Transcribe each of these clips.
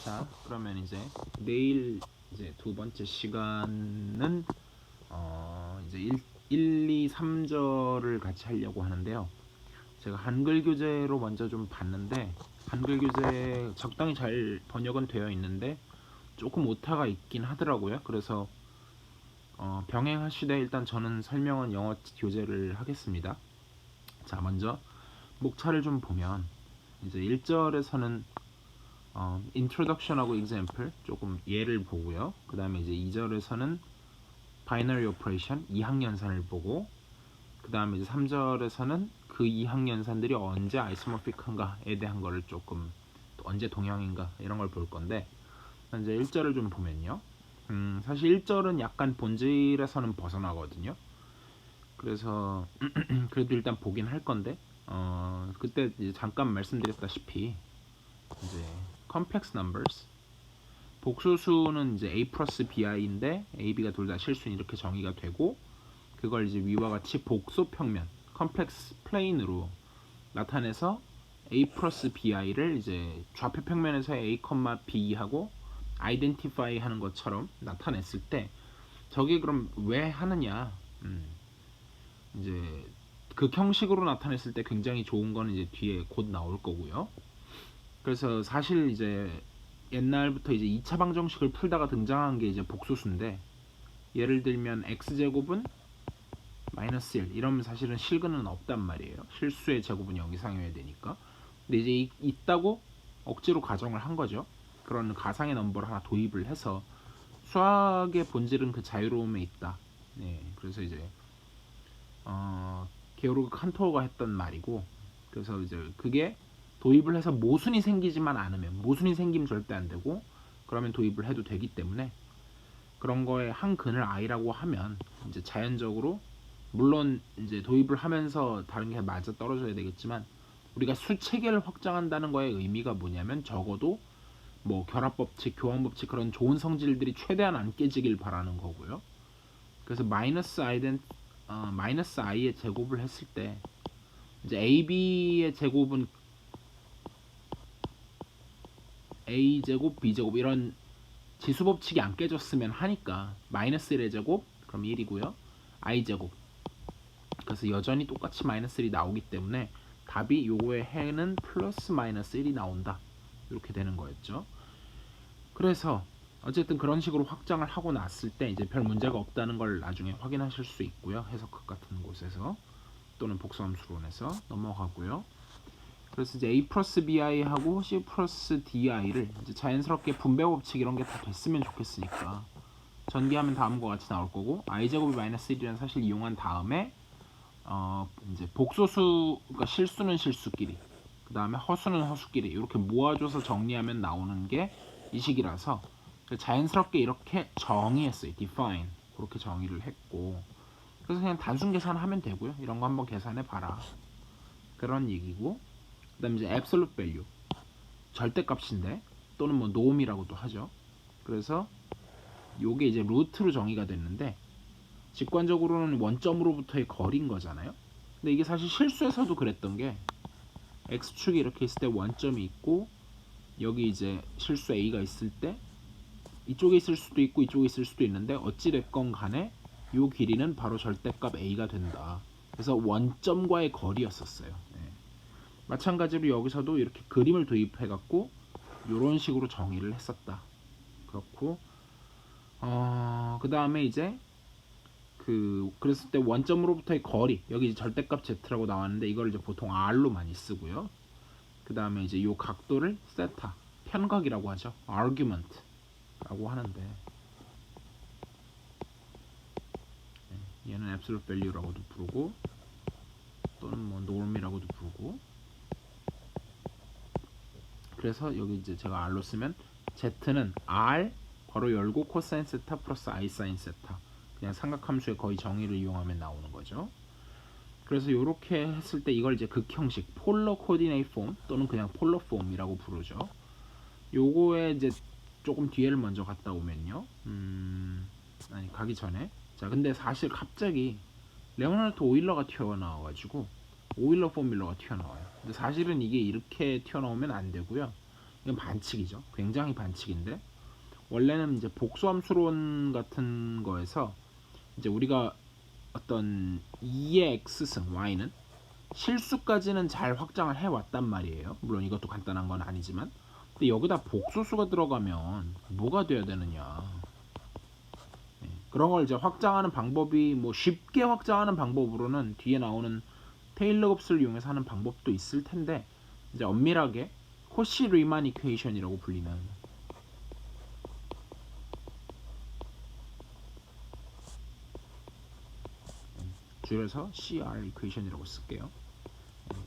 자, 그러면 이제 내일 이제 두 번째 시간은 이제 1, 2, 3절을 같이 하려고 하는데요. 제가 한글 교재로 먼저 좀 봤는데 한글 교재 적당히 잘 번역은 되어 있는데 조금 오타가 있긴 하더라고요. 그래서 병행하시되 일단 저는 설명은 영어 교재를 하겠습니다. 자, 먼저 목차를 좀 보면 이제 1절에서는 introduction하고 example 조금 예를 보고요. 그 다음에 이제 2절에서는 binary operation 이항연산을 보고, 그 다음에 이제 3절에서는 그 이항연산들이 언제 아이소모픽한가에 대한 거를 조금, 언제 동형인가 이런 걸 볼 건데, 이제 1절을 좀 보면요. 사실 1절은 약간 본질에서는 벗어나거든요. 그래서 그래도 일단 보긴 할 건데, 그때 이제 잠깐 말씀드렸다시피 이제 complex numbers 복소수는 이제 a 플러스 bi인데 a, b가 둘 다 실수는 이렇게 정의가 되고, 그걸 이제 위와 같이 복소 평면 컴플렉스 플레인으로 나타내서 a 플러스 bi를 이제 좌표 평면에서 a, b하고 아이덴티파이 하는 것처럼 나타냈을 때 저게 그럼 왜 하느냐, 이제 그 형식으로 나타냈을 때 굉장히 좋은 건 이제 뒤에 곧 나올 거고요. 그래서 사실 이제 옛날부터 이제 2차 방정식을 풀다가 등장한 게 이제 복소수인데, 예를 들면 x제곱은 마이너스 1 이러면 사실은 실근은 없단 말이에요. 실수의 제곱은 0 이상이어야 되니까. 근데 이제 있다고 억지로 가정을 한 거죠. 그런 가상의 넘버를 하나 도입을 해서 수학의 본질은 그 자유로움에 있다. 네, 그래서 이제 게오르그 칸토어가 했던 말이고, 그래서 이제 그게 도입을 해서 모순이 생기지만 않으면, 모순이 생기면 절대 안 되고, 그러면 도입을 해도 되기 때문에 그런 거에 한 근을 i라고 하면 이제 자연적으로, 물론 이제 도입을 하면서 다른 게 맞아 떨어져야 되겠지만, 우리가 수 체계를 확장한다는 거의 의미가 뭐냐면 적어도 뭐 결합법칙, 교환법칙 그런 좋은 성질들이 최대한 안 깨지길 바라는 거고요. 그래서 마이너스 i의 제곱을 했을 때 이제 ab의 제곱은 a 제곱, b 제곱 이런 지수 법칙이 안 깨졌으면 하니까 마이너스 1의 제곱 그럼 1이고요. i 제곱, 그래서 여전히 똑같이 마이너스 1이 나오기 때문에 답이 요거의 해는 플러스 마이너스 1이 나온다, 이렇게 되는 거였죠. 그래서 어쨌든 그런 식으로 확장을 하고 났을 때 이제 별 문제가 없다는 걸 나중에 확인하실 수 있고요. 해석학 같은 곳에서 또는 복수함수론에서 넘어가고요. 그래서 이제 a 플러스 bi 하고 c 플러스 di를 이제 자연스럽게 분배 법칙 이런 게 다 됐으면 좋겠으니까 전개하면 다음과 같이 나올 거고, i 제곱이 마이너스 1이라는 사실 이용한 다음에 이제 복소수, 그러니까 실수는 실수끼리, 그 다음에 허수는 허수끼리 이렇게 모아줘서 정리하면 나오는 게 이 식이라서 자연스럽게 이렇게 정의했어요. define 그렇게 정의를 했고, 그래서 그냥 단순 계산하면 되고요. 이런 거 한번 계산해 봐라, 그런 얘기고, 그 다음에 이제 absolute value 절대값인데 또는 뭐 노음이라고도 하죠. 그래서 요게 이제 루트로 정의가 됐는데 직관적으로는 원점으로부터의 거리인 거잖아요. 근데 이게 사실 실수에서도 그랬던 게 x축이 이렇게 있을 때 원점이 있고, 여기 이제 실수 a가 있을 때 이쪽에 있을 수도 있고 이쪽에 있을 수도 있는데 어찌됐건 간에 요 길이는 바로 절대값 a가 된다. 그래서 원점과의 거리였었어요. 네. 마찬가지로 여기서도 이렇게 그림을 도입해 갖고 이런 식으로 정의를 했었다. 그렇고 그 다음에 이제 그랬을 때 원점으로부터의 거리, 여기 이제 절대값 z라고 나왔는데 이걸 이제 보통 r로 많이 쓰고요. 그 다음에 이제 요 각도를 세타, 편각이라고 하죠. argument라고 하는데, 얘는 absolute value라고도 부르고 또는 뭐 norm이라고도 부르고, 그래서 여기 이제 제가 r로 쓰면 z는 r 괄호 열고 코사인 세타 플러스 i 사인 세타, 그냥 삼각함수의 거의 정의를 이용하면 나오는 거죠. 그래서 이렇게 했을 때 이걸 이제 극형식 폴러 코디네이트 폼 또는 그냥 폴러 폼이라고 부르죠. 요거에 이제 조금 뒤에를 먼저 갔다 오면요. 아니 가기 전에, 자 근데 사실 갑자기 레오나르트 오일러가 튀어나와가지고 오일러 포뮬러가 튀어나와요. 근데 사실은 이게 이렇게 튀어나오면 안 되고요. 이건 반칙이죠. 굉장히 반칙인데 원래는 이제 복수함수론 같은 거에서 이제 우리가 어떤 2의 x승 y는 실수까지는 잘 확장을 해왔단 말이에요. 물론 이것도 간단한 건 아니지만 근데 여기다 복소수가 들어가면 뭐가 돼야 되느냐. 그런 걸 이제 확장하는 방법이 뭐 쉽게 확장하는 방법으로는 뒤에 나오는 테일러 곱슬을 이용해서 하는 방법도 있을 텐데 이제 엄밀하게 코시 리만 이퀘이션이라고 불리는 줄여서 CR 이퀘이션이라고 쓸게요.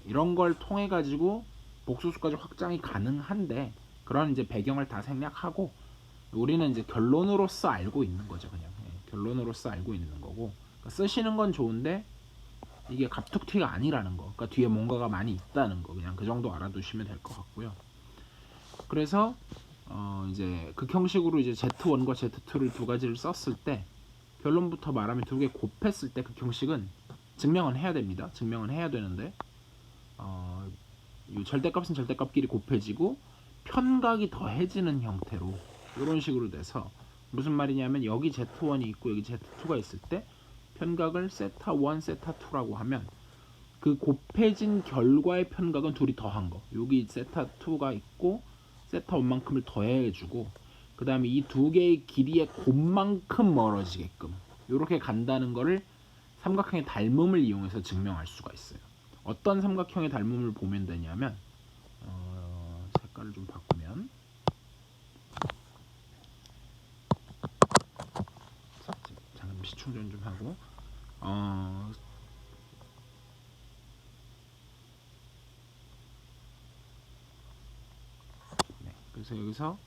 이런 걸 통해 가지고 복소수까지 확장이 가능한데 그런 이제 배경을 다 생략하고 우리는 이제 결론으로서 알고 있는 거죠. 그냥 결론으로서 알고 있는 거고 그러니까 쓰시는 건 좋은데 이게 갑툭튀가 아니라는 거. 그러니까 뒤에 뭔가가 많이 있다는 거. 그냥 그 정도 알아두시면 될 것 같고요. 그래서 이제 극형식으로 이제 Z1과 Z2를 두 가지를 썼을 때 결론부터 말하면 두 개 곱했을 때 극형식은 증명은 해야 됩니다. 증명은 해야 되는데 이 절대값은 절대값끼리 곱해지고 편각이 더해지는 형태로 이런 식으로 돼서 무슨 말이냐면 여기 Z1이 있고 여기 Z2가 있을 때 편각을 세타1, 세타2라고 하면 그 곱해진 결과의 편각은 둘이 더한 거. 여기 세타2가 있고 세타1만큼을 더해주고 그 다음에 이 두 개의 길이의 곱만큼 멀어지게끔 이렇게 간다는 거를 삼각형의 닮음을 이용해서 증명할 수가 있어요. 어떤 삼각형의 닮음을 보면 되냐면 색깔을 좀 바꾸면 잠시 충전 좀 하고 네, 그래서 여기서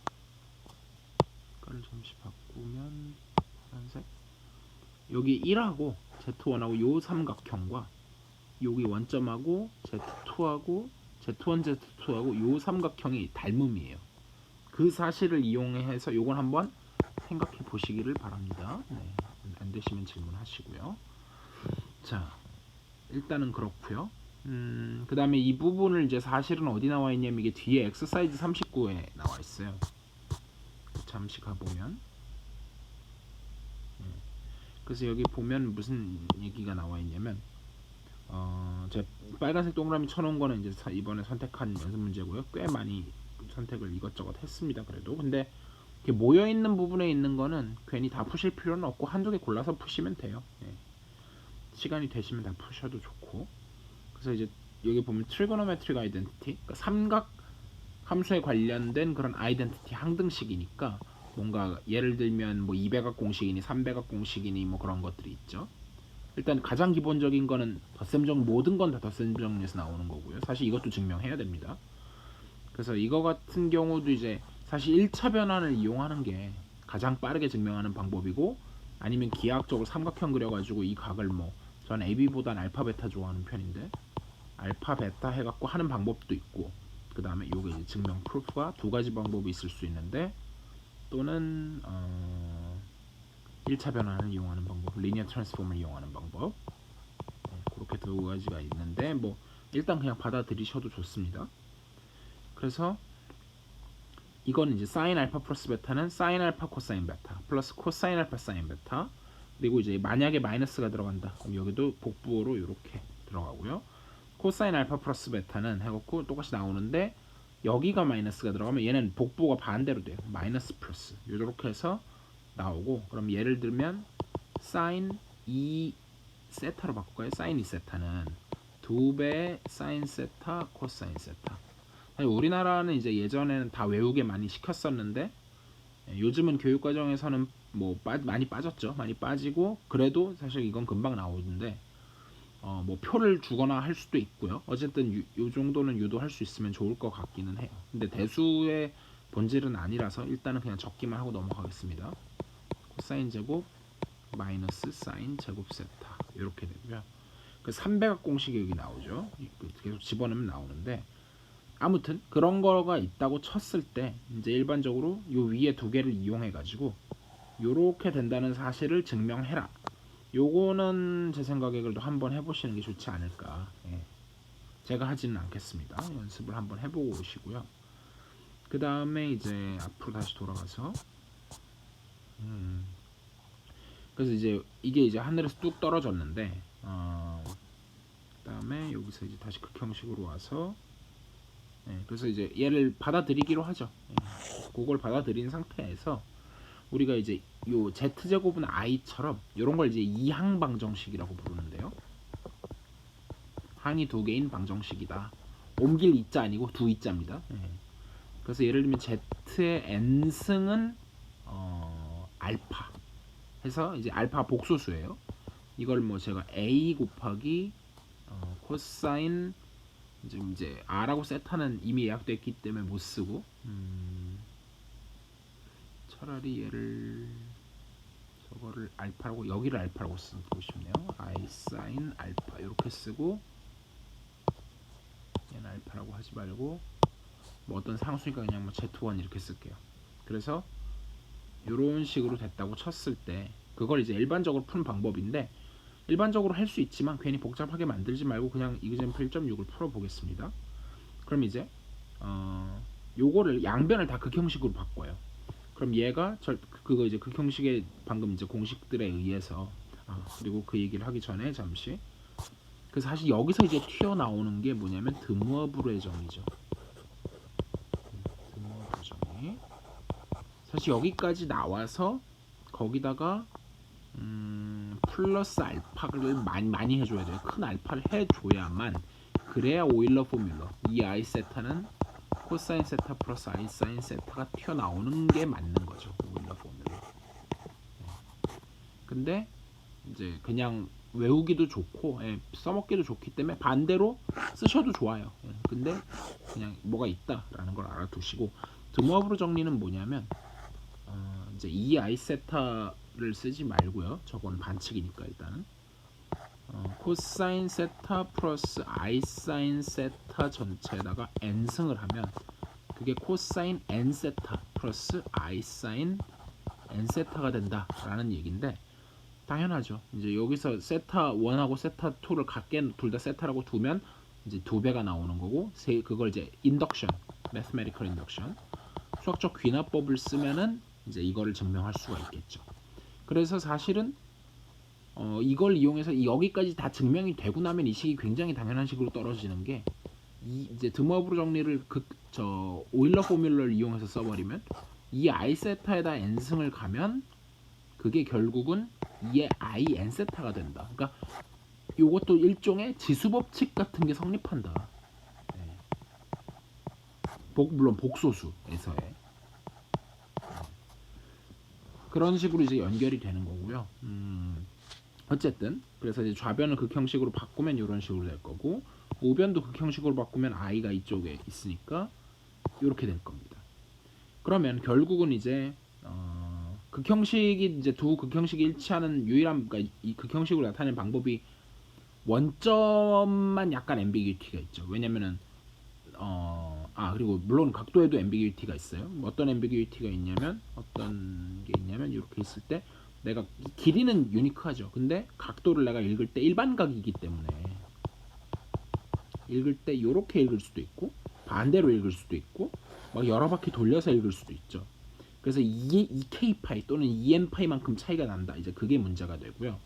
색깔을 잠시 바꾸면 파란색 여기 1하고 Z1하고 요 삼각형과 여기 원점하고 Z2하고 Z1, Z2하고 요 삼각형이 닮음이에요. 그 사실을 이용해서 요건 한번 생각해 보시기를 바랍니다. 네, 안 되시면 질문하시고요. 자, 일단은 그렇고요. 그 다음에 이 부분을 이제 사실은 어디 나와 있냐면 이게 뒤에 엑서사이즈 39에 나와 있어요. 잠시 가보면 그래서 여기 보면 무슨 얘기가 나와 있냐면 제가 빨간색 동그라미 쳐놓은 거는 이제 이번에 선택한 연습 문제고요. 꽤 많이 선택을 이것저것 했습니다. 그래도 근데 이렇게 모여 있는 부분에 있는 거는 괜히 다 푸실 필요는 없고 한두 개 골라서 푸시면 돼요. 시간이 되시면 다 푸셔도 좋고. 그래서 이제 여기 보면 트리고노메트릭 아이덴티티, 그러니까 삼각 함수에 관련된 그런 아이덴티티 항등식이니까 뭔가 예를 들면 뭐 2배각 공식이니 3배각 공식이니 뭐 그런 것들이 있죠. 일단 가장 기본적인 거는 덧셈 정리 모든 건 다 덧셈 정리에서 나오는 거고요. 사실 이것도 증명해야 됩니다. 그래서 이거 같은 경우도 이제 사실 1차 변환을 이용하는 게 가장 빠르게 증명하는 방법이고 아니면 기하학적으로 삼각형 그려가지고 이 각을 뭐 저는 AB보단 알파 베타 좋아하는 편인데 알파 베타 해갖고 하는 방법도 있고 그 다음에 요게 이제 증명 프루프가 두 가지 방법이 있을 수 있는데 또는 1차 변환을 이용하는 방법, 리니어 트랜스폼을 이용하는 방법 그렇게 두 가지가 있는데 뭐 일단 그냥 받아들이셔도 좋습니다. 그래서 이거는 이제 사인 알파 플러스 베타는 사인 알파 코사인 베타 플러스 코사인 알파 사인 베타 그리고 이제 만약에 마이너스가 들어간다 그럼 여기도 복부호로 이렇게 들어가고요. 코사인 알파 플러스 베타는 해갖고 똑같이 나오는데 여기가 마이너스가 들어가면 얘는 복부호가 반대로 돼요. 마이너스 플러스 이렇게 해서 나오고 그럼 예를 들면 사인 2 세타로 바꿀까요? 사인 2 세타는 2배 사인 세타 코사인 세타. 우리나라는 이제 예전에는 다 외우게 많이 시켰었는데 요즘은 교육과정에서는 뭐 많이 빠졌죠. 많이 빠지고 그래도 사실 이건 금방 나오는데 뭐 표를 주거나 할 수도 있고요. 어쨌든 요 정도는 유도할 수 있으면 좋을 것 같기는 해요. 근데 대수의 본질은 아니라서 일단은 그냥 적기만 하고 넘어가겠습니다. 코사인 제곱 마이너스 사인 제곱 세타 이렇게 되고요. 그 3배각 공식이 여기 나오죠. 계속 집어넣으면 나오는데 아무튼 그런 거가 있다고 쳤을 때 이제 일반적으로 요 위에 두 개를 이용해 가지고 요렇게 된다는 사실을 증명해라. 요거는 제 생각에 그래도 한번 해보시는 게 좋지 않을까. 제가 하지는 않겠습니다. 연습을 한번 해보고 오시고요. 그 다음에 이제 앞으로 다시 돌아가서 그래서 이제 이게 이제 하늘에서 뚝 떨어졌는데 그 다음에 여기서 이제 다시 극형식으로 와서 그래서 이제 얘를 받아들이기로 하죠. 그걸 받아들인 상태에서 우리가 이제 요 z제곱은 i처럼 이런 걸 이제 이항 방정식이라고 부르는데요. 항이 두 개인 방정식이다. 옮길 이자 아니고 두 이자입니다. 그래서 예를 들면 z의 n승은 알파 해서 이제 알파 복소수예요. 이걸 뭐 제가 a 곱하기 코사인 이제 r하고 세타는 이미 예약됐기 때문에 못 쓰고 차라리 얘를 저거를 알파라고 여기를 알파라고 쓰고 싶네요. i sin 알파 이렇게 쓰고 얘는 알파라고 하지 말고 뭐 어떤 상수니까 그냥 뭐 z1 이렇게 쓸게요. 그래서 이런 식으로 됐다고 쳤을 때 그걸 이제 일반적으로 푸는 방법인데 일반적으로 할 수 있지만 괜히 복잡하게 만들지 말고 그냥 이그젬플 1.6을 풀어보겠습니다. 그럼 이제 요거를 양변을 다 극형식으로 바꿔요. 그럼 얘가 그거 이제 극형식의 방금 이제 공식들에 의해서 그리고 그 얘기를 하기 전에 잠시 그래서 사실 여기서 이제 튀어나오는 게 뭐냐면 드무어브르의 정의죠. 드무어브르 정의. 사실 여기까지 나와서 거기다가 플러스 알파를 많이 해줘야 돼요. 큰 알파를 해줘야만 그래야 오일러 포뮬러 이 i 세타는 코사인 세타 플러스 i 사인 세타가 튀어나오는 게 맞는 거죠. 오일러 포뮬러. 근데 이제 그냥 외우기도 좋고 써먹기도 좋기 때문에 반대로 쓰셔도 좋아요. 근데 그냥 뭐가 있다라는 걸 알아두시고 드무어브르 정리는 뭐냐면 이제 이 i 세타를 쓰지 말고요. 저건 반칙이니까 일단은 코사인 세타 플러스 i 사인 세타 전체에다가 n승을 하면 그게 코사인 n 세타 플러스 i 사인 n 세타가 된다라는 얘기인데 당연하죠. 이제 여기서 세타 1하고 세타 2를 각게 둘 다 세타라고 두면 이제 두 배가 나오는 거고 그걸 이제 인덕션, 매스메리컬 인덕션, 수학적 귀납법을 쓰면은 이제 이거를 증명할 수가 있겠죠. 그래서 사실은 이걸 이용해서 여기까지 다 증명이 되고 나면 이 식이 굉장히 당연한 식으로 떨어지는 게 이제 드무어브르 정리를 오일러 포뮬러를 이용해서 써버리면 이 i 세타에다 n승을 가면 그게 결국은 2의 i n 세타가 된다. 그러니까 이것도 일종의 지수법칙 같은 게 성립한다. 물론 복소수에서의 그런 식으로 이제 연결이 되는 거고요. 어쨌든 그래서 이제 좌변을 극형식으로 바꾸면 이런 식으로 될 거고 우변도 극형식으로 바꾸면 i가 이쪽에 있으니까 이렇게 될 겁니다. 그러면 결국은 이제 극형식이 이제 두 극형식이 일치하는 유일한 그러니까 이 극형식으로 나타내는 방법이 원점만 약간 앰비기티가 있죠. 왜냐면은 그리고 물론 각도에도 앰비기티가 있어요. 어떤 앰비기티가 있냐면 이렇게 있을 때 내가 길이는 유니크하죠. 근데 각도를 내가 읽을 때 일반각이기 때문에 읽을 때 이렇게 읽을 수도 있고 반대로 읽을 수도 있고 막 여러 바퀴 돌려서 읽을 수도 있죠. 그래서 2k파이 또는 2n파이만큼 차이가 난다. 이제 그게 문제가 되고요.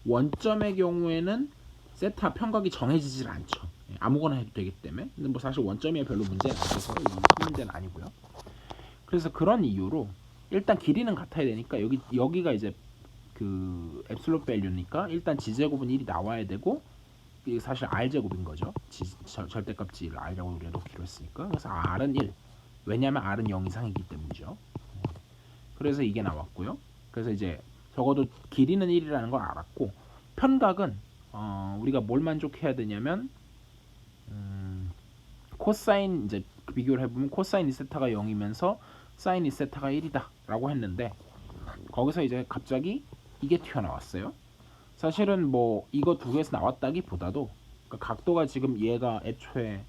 원점의 경우에는 세타 편각이 정해지질 않죠. 아무거나 해도 되기 때문에. 근데 뭐 사실 원점이 별로 문제는 없어서 이 문제는 아니고요. 그래서 그런 이유로 일단 길이는 같아야 되니까 여기가 이제 그 앱솔루트 밸류니까 일단 지제곱은 1이 나와야 되고 이게 사실 r제곱인 거죠. 절대값지를 r이라고 우리가 놓기로 했으니까. 그래서 r은 1. 왜냐하면 r은 0 이상이기 때문이죠. 그래서 이게 나왔고요. 그래서 이제 적어도 길이는 1이라는 걸 알았고 편각은 우리가 뭘 만족해야 되냐면 코사인 이제 비교를 해보면 코사인 2세타가 0이면서 사인 2세타가 1이다 라고 했는데 거기서 이제 갑자기 이게 튀어나왔어요. 사실은 뭐 이거 두 개에서 나왔다기보다도 그러니까 각도가 지금 얘가 애초에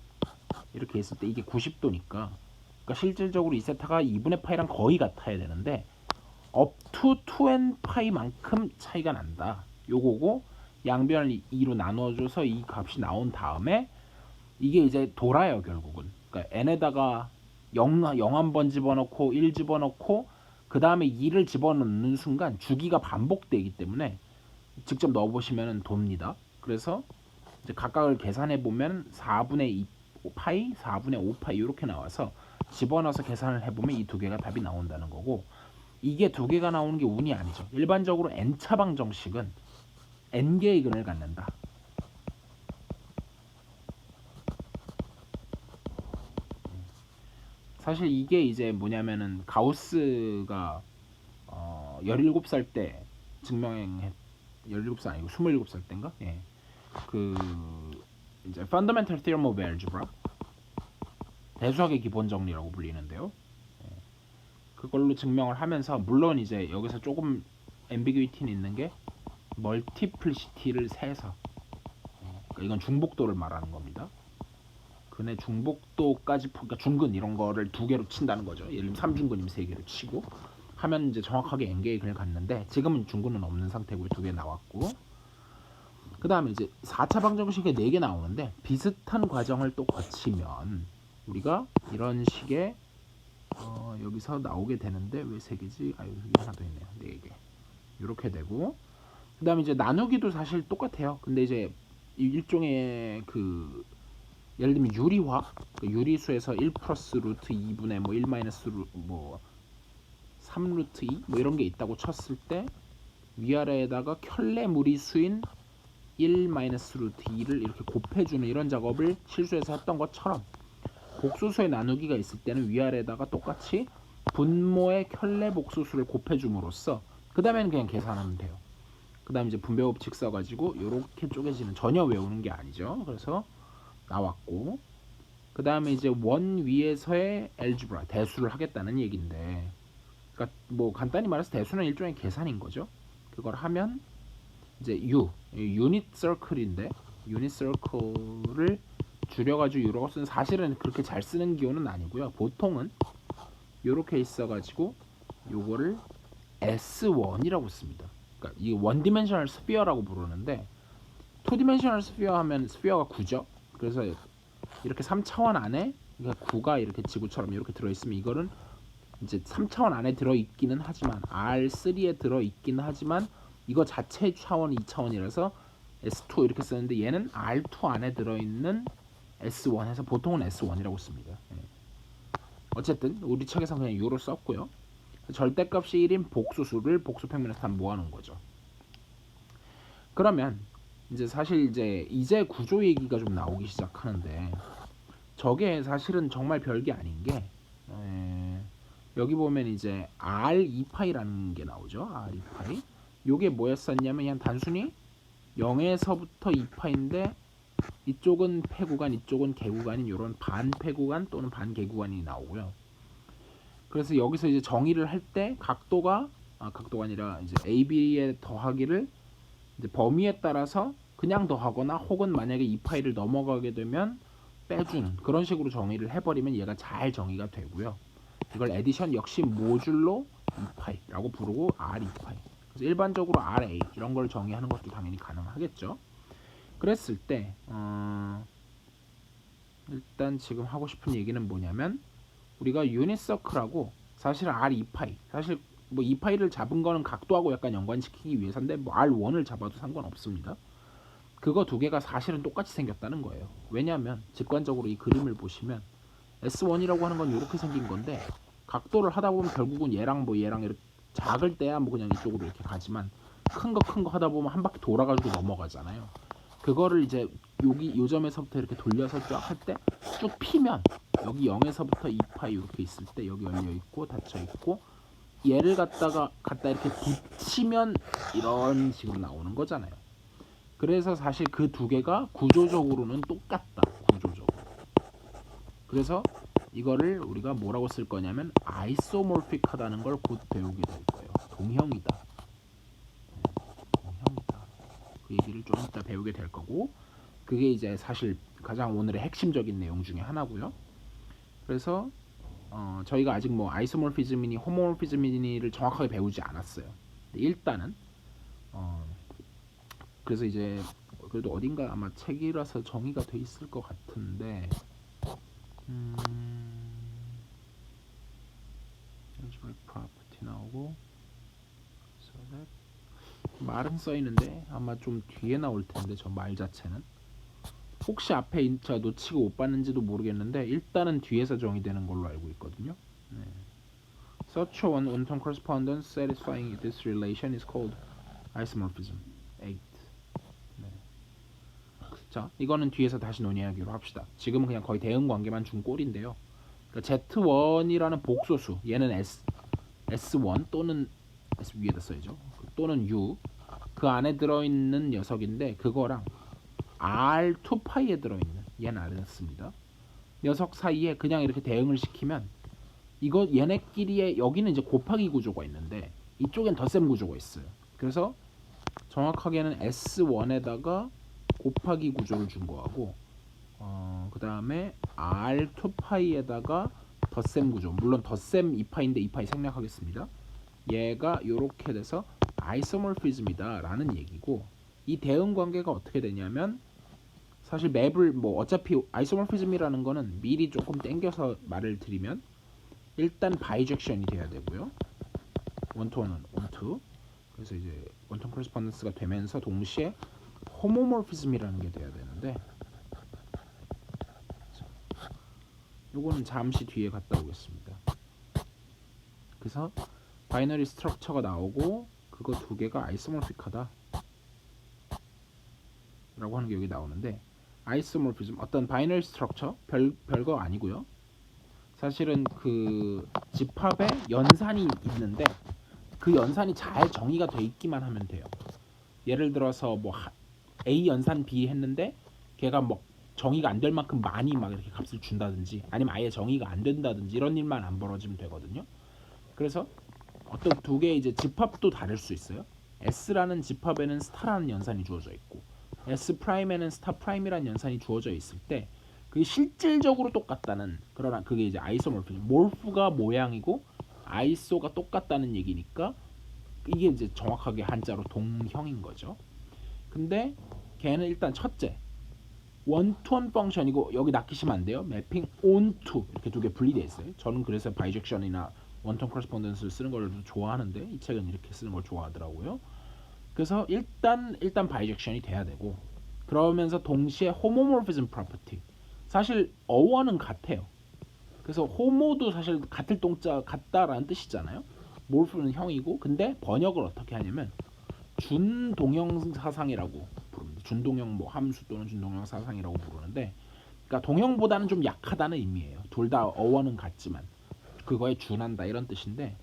이렇게 있을 때 이게 90도니까 그러니까 실질적으로 2세타가 2분의 파이랑 거의 같아야 되는데 up to 2n 파이만큼 차이가 난다. 요거고 양변을 2로 나눠줘서 이 값이 나온 다음에 이게 이제 돌아요 결국은. 그러니까 n에다가 0 한 번 집어넣고 1 집어넣고 그 다음에 2를 집어넣는 순간 주기가 반복되기 때문에 직접 넣어보시면 돕니다. 그래서 이제 각각을 계산해 보면 4분의 2 파이, 4분의 5 파이 이렇게 나와서 집어넣어서 계산을 해보면 이 두 개가 답이 나온다는 거고, 이게 두 개가 나오는 게 운이 아니죠. 일반적으로 n차 방정식은 n개의 근을 갖는다. 사실 이게 이제 뭐냐면은 가우스가 17살 때 증명했 17살 아니고 27살 때인가? 예. 그 이제 Fundamental Theorem of Algebra, 대수학의 기본 정리라고 불리는데요. 예. 그걸로 증명을 하면서, 물론 이제 여기서 조금 ambiguity는 있는 게 멀티플리시티를 세서, 그러니까 이건 중복도를 말하는 겁니다. 근의 중복도까지, 그러니까 중근 이런 거를 두 개로 친다는 거죠. 예를 들면 3중근이면 세 개로 치고 하면 이제 정확하게 n개의 근을 갖는데, 지금은 중근은 없는 상태고 두 개 나왔고, 그 다음에 이제 4차 방정식에 4개 나오는데 비슷한 과정을 또 거치면 우리가 이런 식의 여기서 나오게 되는데, 왜 3개지? 아, 여기 하나 더 있네요. 4개. 이렇게 되고, 그 다음에 이제 나누기도 사실 똑같아요. 근데 이제 일종의 그 예를 들면 유리화, 그 유리수에서 1 플러스 루트 2분의 뭐 1 마이너스 뭐 3 루트 2 뭐 이런 게 있다고 쳤을 때 위아래에다가 켤레 무리수인 1 마이너스 루트 2를 이렇게 곱해주는 이런 작업을 실수에서 했던 것처럼, 복수수의 나누기가 있을 때는 위아래에다가 똑같이 분모의 켤레 복수수를 곱해줌으로써 그 다음에는 그냥 계산하면 돼요. 그 다음에 이제 분배 법칙 써가지고 이렇게 쪼개지는, 전혀 외우는 게 아니죠. 그래서 나왔고, 그 다음에 이제 원 위에서의 알gebra, 대수를 하겠다는 얘기인데, 그러니까 뭐 간단히 말해서 대수는 일종의 계산인 거죠. 그걸 하면 이제 유닛 서클인데, 유닛 서클을 줄여가지고 이것은 사실은 그렇게 잘 쓰는 기호는 아니고요. 보통은 이렇게 있어가지고 요거를 S1이라고 씁니다. 그러니까 이 원디멘셔널 스피어라고 부르는데, 투디멘셔널 스피어 하면 스피어가 9죠. 그래서 이렇게 3차원 안에, 그러니까 9가 이렇게 지구처럼 이렇게 들어있으면 이거는 이제 3차원 안에 들어있기는 하지만, R3에 들어있기는 하지만 이거 자체 차원이 2차원이라서 S2 이렇게 쓰는데, 얘는 R2 안에 들어있는 S1 해서 보통은 S1이라고 씁니다. 어쨌든 우리 책에서 그냥 U로 썼고요. 절대값이 1인 복수수를 복수 평면에서 다 모아놓은 거죠. 그러면 이제 사실 이제 구조 얘기가 좀 나오기 시작하는데, 저게 사실은 정말 별게 아닌 게, 여기 보면 이제 R2파이라는 게 나오죠. R2파이. 요게 뭐였었냐면 그냥 단순히 0에서부터 2파인데 이쪽은 폐구간, 이쪽은 개구간인 이런 반폐구간 또는 반개구간이 나오고요. 그래서 여기서 이제 정의를 할 때 각도가 아니라 이제 AB의 더하기를 이제 범위에 따라서 그냥 더하거나, 혹은 만약에 2파이를 넘어가게 되면 빼주는 그런 식으로 정의를 해버리면 얘가 잘 정의가 되고요. 이걸 에디션 역시 모듈로 2파이라고 부르고 R2파이. 그래서 일반적으로 RA 이런 걸 정의하는 것도 당연히 가능하겠죠. 그랬을 때 일단 지금 하고 싶은 얘기는 뭐냐면, 우리가 유닛 서클하고 사실 R2파이, 사실 뭐 2파이를 잡은 거는 각도하고 약간 연관시키기 위해서인데, 뭐 R1을 잡아도 상관없습니다. 그거 두 개가 사실은 똑같이 생겼다는 거예요. 왜냐하면 직관적으로 이 그림을 보시면 S1이라고 하는 건 이렇게 생긴 건데, 각도를 하다 보면 결국은 얘랑 이렇게 작을 때야 뭐 그냥 이쪽으로 이렇게 가지만, 큰 거 하다 보면 한 바퀴 돌아가지고 넘어가잖아요. 그거를 이제 여기 요 점에서부터 이렇게 돌려서 쫙 할 때 쭉 피면 여기 0에서부터 2파이 이렇게 있을 때 여기 열려 있고 닫혀 있고, 얘를 갖다 이렇게 붙이면 이런 식으로 나오는 거잖아요. 그래서 사실 그 두 개가 구조적으로는 똑같다. 구조적으로. 그래서 이거를 우리가 뭐라고 쓸 거냐면 아이소모픽하다는 걸 곧 배우게 될 거예요. 동형이다. 동형이다. 그 얘기를 좀 이따 배우게 될 거고, 그게 이제 사실 가장 오늘의 핵심적인 내용 중에 하나고요. 그래서 저희가 아직 뭐 아이소모피즘이니 호모모피즘이니를 정확하게 배우지 않았어요. 근데 일단은 그래서 이제 그래도 어딘가 아마 책이라서 정의가 돼 있을 것 같은데, algebraic property 나오고 so that 말은 써 있는데 아마 좀 뒤에 나올 텐데 저 말 자체는 혹시 앞에 제가 놓치고 못 봤는지도 모르겠는데 일단은 뒤에서 정의되는 걸로 알고 있거든요. 네. Such a one-to-one correspondence satisfying this relation is called isomorphism. 8. 네. 자, 이거는 뒤에서 다시 논의하기로 합시다. 지금은 그냥 거의 대응 관계만 준 꼴인데요. 그러니까 Z1이라는 복소수, 얘는 S1 또는 S 위에다 써야죠. 또는 U 그 안에 들어있는 녀석인데 그거랑 R2파이에 들어있는 얘는 알았습니다. 녀석 사이에 그냥 이렇게 대응을 시키면 이거 얘네끼리의 여기는 이제 곱하기 구조가 있는데 이쪽엔 덧셈 구조가 있어요. 그래서 정확하게는 S1에다가 곱하기 구조를 준 거하고 그 다음에 R2파이에다가 덧셈 구조, 물론 덧셈 2파인데 2파이 생략하겠습니다. 얘가 이렇게 돼서 아이소모피즘이다 라는 얘기고, 이 대응 관계가 어떻게 되냐면 사실 맵을 뭐 어차피 아이소모피즘이라는 거는 미리 조금 땡겨서 말을 드리면 일단 바이젝션이 돼야 되고요. 원투원은 원투, 그래서 이제 원턴 코레스폰던스가 되면서 동시에 호모모피즘이라는 게 돼야 되는데 요거는 잠시 뒤에 갔다 오겠습니다. 그래서 바이너리 스트럭처가 나오고 그거 두 개가 아이소모픽하다 라고 하는 게 여기 나오는데, 아이소모피즘 어떤 바이너리 스트럭처 별거 아니고요. 사실은 그 집합에 연산이 있는데 그 연산이 잘 정의가 돼 있기만 하면 돼요. 예를 들어서 뭐 A 연산 B 했는데 걔가 뭐 정의가 안 될 만큼 많이 막 이렇게 값을 준다든지 아니면 아예 정의가 안 된다든지 이런 일만 안 벌어지면 되거든요. 그래서 어떤 두 개의 이제 집합도 다를 수 있어요. S라는 집합에는 스타라는 연산이 주어져 있고 S 프라임에는 스타 프라임이라는 연산이 주어져 있을 때 그게 실질적으로 똑같다는, 그러나 그게 이제 아이소모피즘, 몰프가 모양이고 아이소가 똑같다는 얘기니까 이게 이제 정확하게 한자로 동형인 거죠. 근데 걔는 일단 첫째 원투원 펑션이고, 여기 낚이시면 안 돼요. 매핑 온투 이렇게 두 개 분리돼 있어요. 저는 그래서 바이젝션이나 원턴 코레스폰던스를 쓰는 걸 좋아하는데 이 책은 이렇게 쓰는 걸 좋아하더라고요. 그래서 일단 바이젝션이 돼야 되고, 그러면서 동시에 호모모피즘 프로퍼티, 사실 어원은 같아요. 그래서 호모도 사실 같을 동자 같다라는 뜻이잖아요. 몰프는 형이고, 근데 번역을 어떻게 하냐면 준동형 사상이라고 부릅니다. 준동형 뭐 함수 또는 준동형 사상이라고 부르는데, 그러니까 동형보다는 좀 약하다는 의미예요. 둘 다 어원은 같지만 그거에 준한다 이런 뜻인데,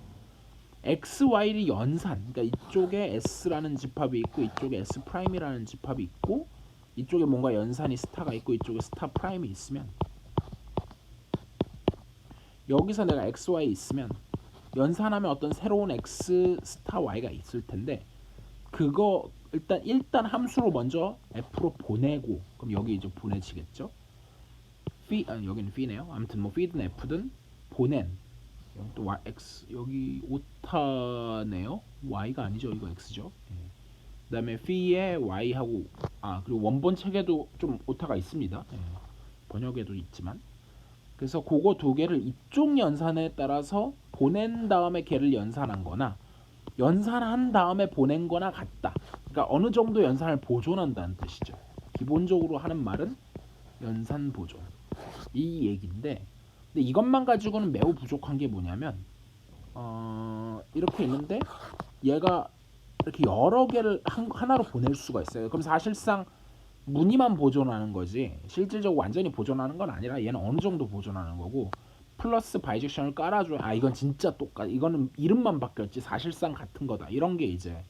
x, y의 연산, 그러니까 이쪽에 s라는 집합이 있고 이쪽에 s 프라임이라는 집합이 있고 이쪽에 뭔가 연산이 스타가 있고 이쪽에 스타 프라임이 있으면, 여기서 내가 x, y 있으면 연산하면 어떤 새로운 x 스타 y가 있을 텐데 그거 일단 함수로 먼저 f로 보내고, 그럼 여기 이제 보내지겠죠. 여기는 p네요. 아무튼 뭐 p든 f든 보낸, 여기 또 x, 여기 오타네요. y가 아니죠. 이거 x죠. 그다음에 p에 y하고 그리고 원본 책에도 좀 오타가 있습니다. 번역에도 있지만, 그래서 그거 두 개를 이쪽 연산에 따라서 보낸 다음에 걔를 연산한 거나 연산한 다음에 보낸 거나 같다. 그러니까 어느 정도 연산을 보존한다는 뜻이죠. 기본적으로 하는 말은 연산 보존 이 얘기인데, 근데 이것만 가지고는 매우 부족한 게 뭐냐면 이렇게 있는데 얘가 이렇게 여러 개를 하나로 보낼 수가 있어요. 그럼 사실상 무늬만 보존하는 거지 실질적으로 완전히 보존하는 건 아니라 얘는 어느 정도 보존하는 거고, 플러스 바이젝션을 깔아줘야 이건 진짜 똑같, 이거는 이름만 바뀌었지 사실상 같은 거다, 이런 게 이제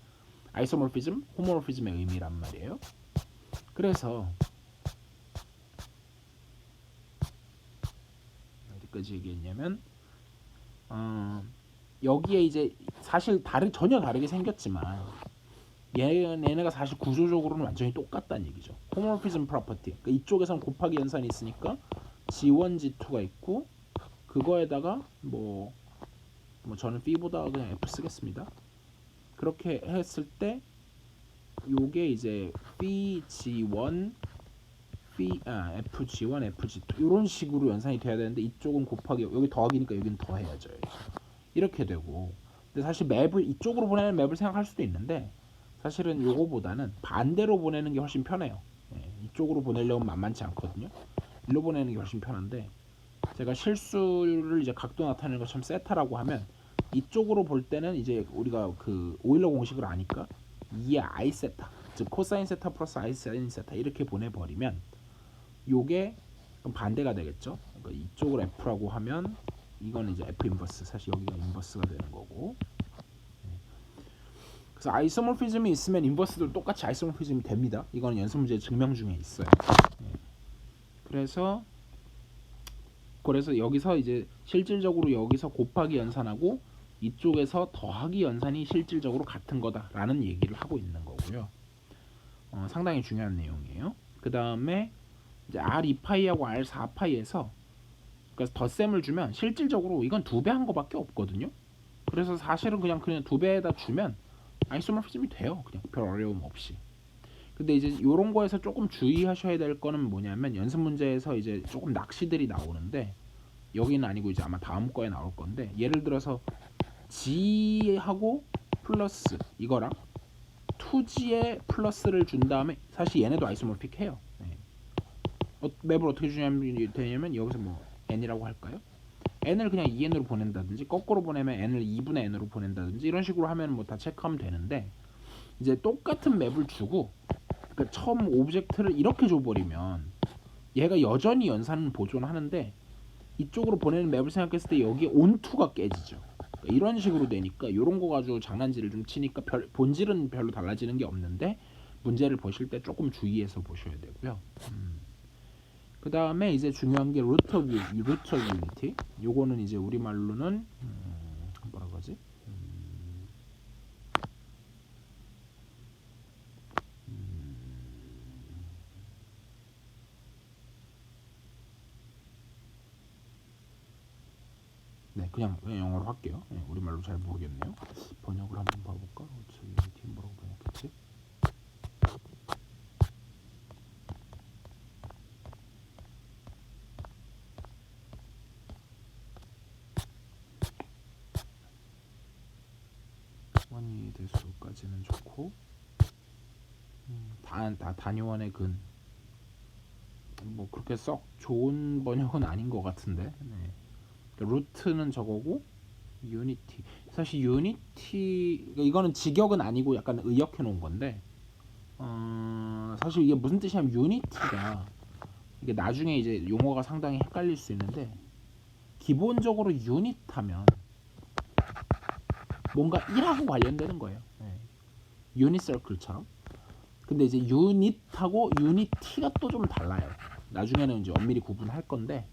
아이소모피즘, 호모모피즘의 의미란 말이에요. 그래서 어디까지 얘기했냐면 여기에 이제 사실 전혀 다르게 생겼지만 얘네가 사실 구조적으로는 완전히 똑같다는 얘기죠. 호모모피즘 프로퍼티, 그러니까 이쪽에선 곱하기 연산이 있으니까 G1, G2가 있고 그거에다가 뭐 저는 B보다 그냥 F 쓰겠습니다. 그렇게 했을 때 요게 이제 FG1, FG1, FG2 이런 식으로 연산이 돼야 되는데 이쪽은 곱하기, 여기 더하기니까 여기는 더해야죠. 이렇게 되고. 근데 사실 맵을 이쪽으로 보내는 맵을 생각할 수도 있는데 사실은 요거보다는 반대로 보내는 게 훨씬 편해요. 예, 이쪽으로 보내려면 만만치 않거든요. 일로 보내는 게 훨씬 편한데 제가 실수를 이제 각도 나타내는 것처럼 세타라고 하면 이쪽으로 볼 때는 이제 우리가 그 오일러 공식을 아니까 2의 i 세타, 즉 코사인 세타 플러스 i 사인 세타 이렇게 보내버리면 요게 그럼 반대가 되겠죠. 그러니까 이쪽을 f라고 하면 이거는 이제 f 인버스, 사실 여기가 인버스가 되는 거고. 그래서 아이소모피즘이 있으면 인버스도 똑같이 아이소모피즘이 됩니다. 이거는 연습 문제 증명 중에 있어요. 그래서 여기서 이제 실질적으로 여기서 곱하기 연산하고 이쪽에서 더하기 연산이 실질적으로 같은 거다라는 얘기를 하고 있는 거고요. 상당히 중요한 내용이에요. 그 다음에 이제 R2파이하고 R4파이에서 그러니까 덧셈을 주면 실질적으로 이건 2배 한 거밖에 없거든요. 그래서 사실은 그냥 2배에다 주면 아이소모피즘이 돼요. 그냥 별 어려움 없이. 근데 이제 이런 거에서 조금 주의하셔야 될 거는 뭐냐면 연습 문제에서 이제 조금 낚시들이 나오는데 여기는 아니고 이제 아마 다음 거에 나올 건데 예를 들어서 G하고 플러스 이거랑 2G에 플러스를 준 다음에 사실 얘네도 아이소모픽해요. 네. 맵을 어떻게 주냐면 여기서 뭐 n이라고 할까요? n을 그냥 2n으로 보낸다든지 거꾸로 보내면 n을 2분의 n으로 보낸다든지 이런 식으로 하면 뭐 다 체크하면 되는데 이제 똑같은 맵을 주고 그러니까 처음 오브젝트를 이렇게 줘버리면 얘가 여전히 연산은 보존하는데 이쪽으로 보내는 맵을 생각했을 때 여기에 온투가 깨지죠. 그러니까 이런 식으로 되니까 이런 거 가지고 장난질을 좀 치니까 본질은 별로 달라지는 게 없는데 문제를 보실 때 조금 주의해서 보셔야 되고요. 그 다음에 이제 중요한 게 루트 오브 유니티. 요거는 이제 우리말로는 뭐라 그러지? 네, 그냥 영어로 할게요. 네, 우리말로 잘 모르겠네요. 번역을 한번 봐볼까? 유니티 뭐라고 번역했지? 원이 대수까지는 좋고 단위원의 근 뭐 그렇게 썩 좋은 번역은 아닌 것 같은데 네. 루트는 저거고 유니티 사실 유니티 이거는 직역은 아니고 약간 의역해 놓은 건데 사실 이게 무슨 뜻이냐면 유니티가 이게 나중에 이제 용어가 상당히 헷갈릴 수 있는데 기본적으로 유닛하면 뭔가 1하고 관련되는 거예요. 네. 유닛 서클처럼. 근데 이제 유닛하고 유니티가 또 좀 달라요. 나중에는 이제 엄밀히 구분할 건데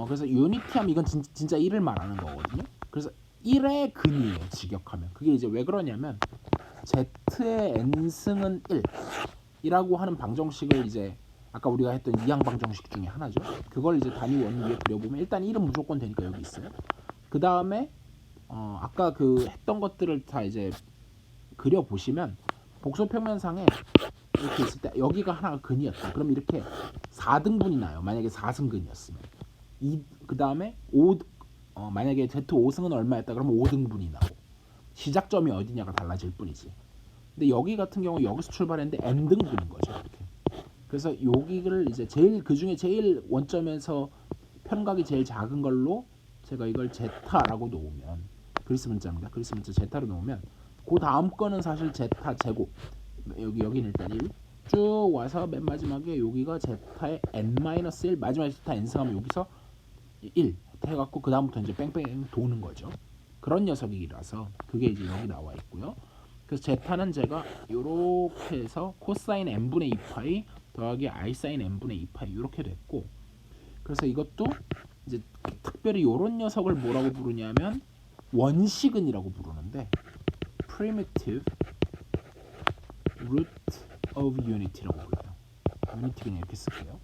그래서 유니티하면 이건 진짜 1을 말하는 거거든요. 그래서 1의 근이에요. 직역하면. 그게 이제 왜 그러냐면 Z의 n승은 1이라고 하는 방정식을 이제 아까 우리가 했던 이항 방정식 중에 하나죠. 그걸 이제 단위 원 위에 그려보면 일단 1은 무조건 되니까 여기 있어요. 그 다음에 아까 그 했던 것들을 다 이제 그려보시면 복소평면상에 이렇게 있을 때 여기가 하나가 근이었다. 그럼 이렇게 4등분이 나요. 만약에 4승근이었으면 그 다음에 만약에 Z5승은 얼마였다. 그러면 5등분이 나고 시작점이 어디냐가 달라질 뿐이지. 근데 여기 같은 경우 여기서 출발했는데 n등분인 거죠. 이렇게. 그래서 여기를 이제 제일 그 중에 제일 원점에서 편각이 제일 작은 걸로 제가 이걸 제타라고 놓으면 그리스 문자입니다. 그리스 문자 제타로 놓으면 그 다음 거는 사실 제타 제곱 여기는 일단 1 쭉 와서 맨 마지막에 여기가 제타의 n-1 마지막에 제타 n승하면 여기서 1 해갖고 그 다음부터 이제 뺑뺑 도는 거죠. 그런 녀석이라서 그게 이제 여기 나와 있고요. 그래서 제타는 제가 이렇게 해서 코사인 n분의 2파이 더하기 i 사인 n분의 2파이 이렇게 됐고 그래서 이것도 이제 특별히 이런 녀석을 뭐라고 부르냐면 원시근이라고 부르는데 primitive root of unity라고 불러요. 유니티 그냥 이렇게 쓸게요.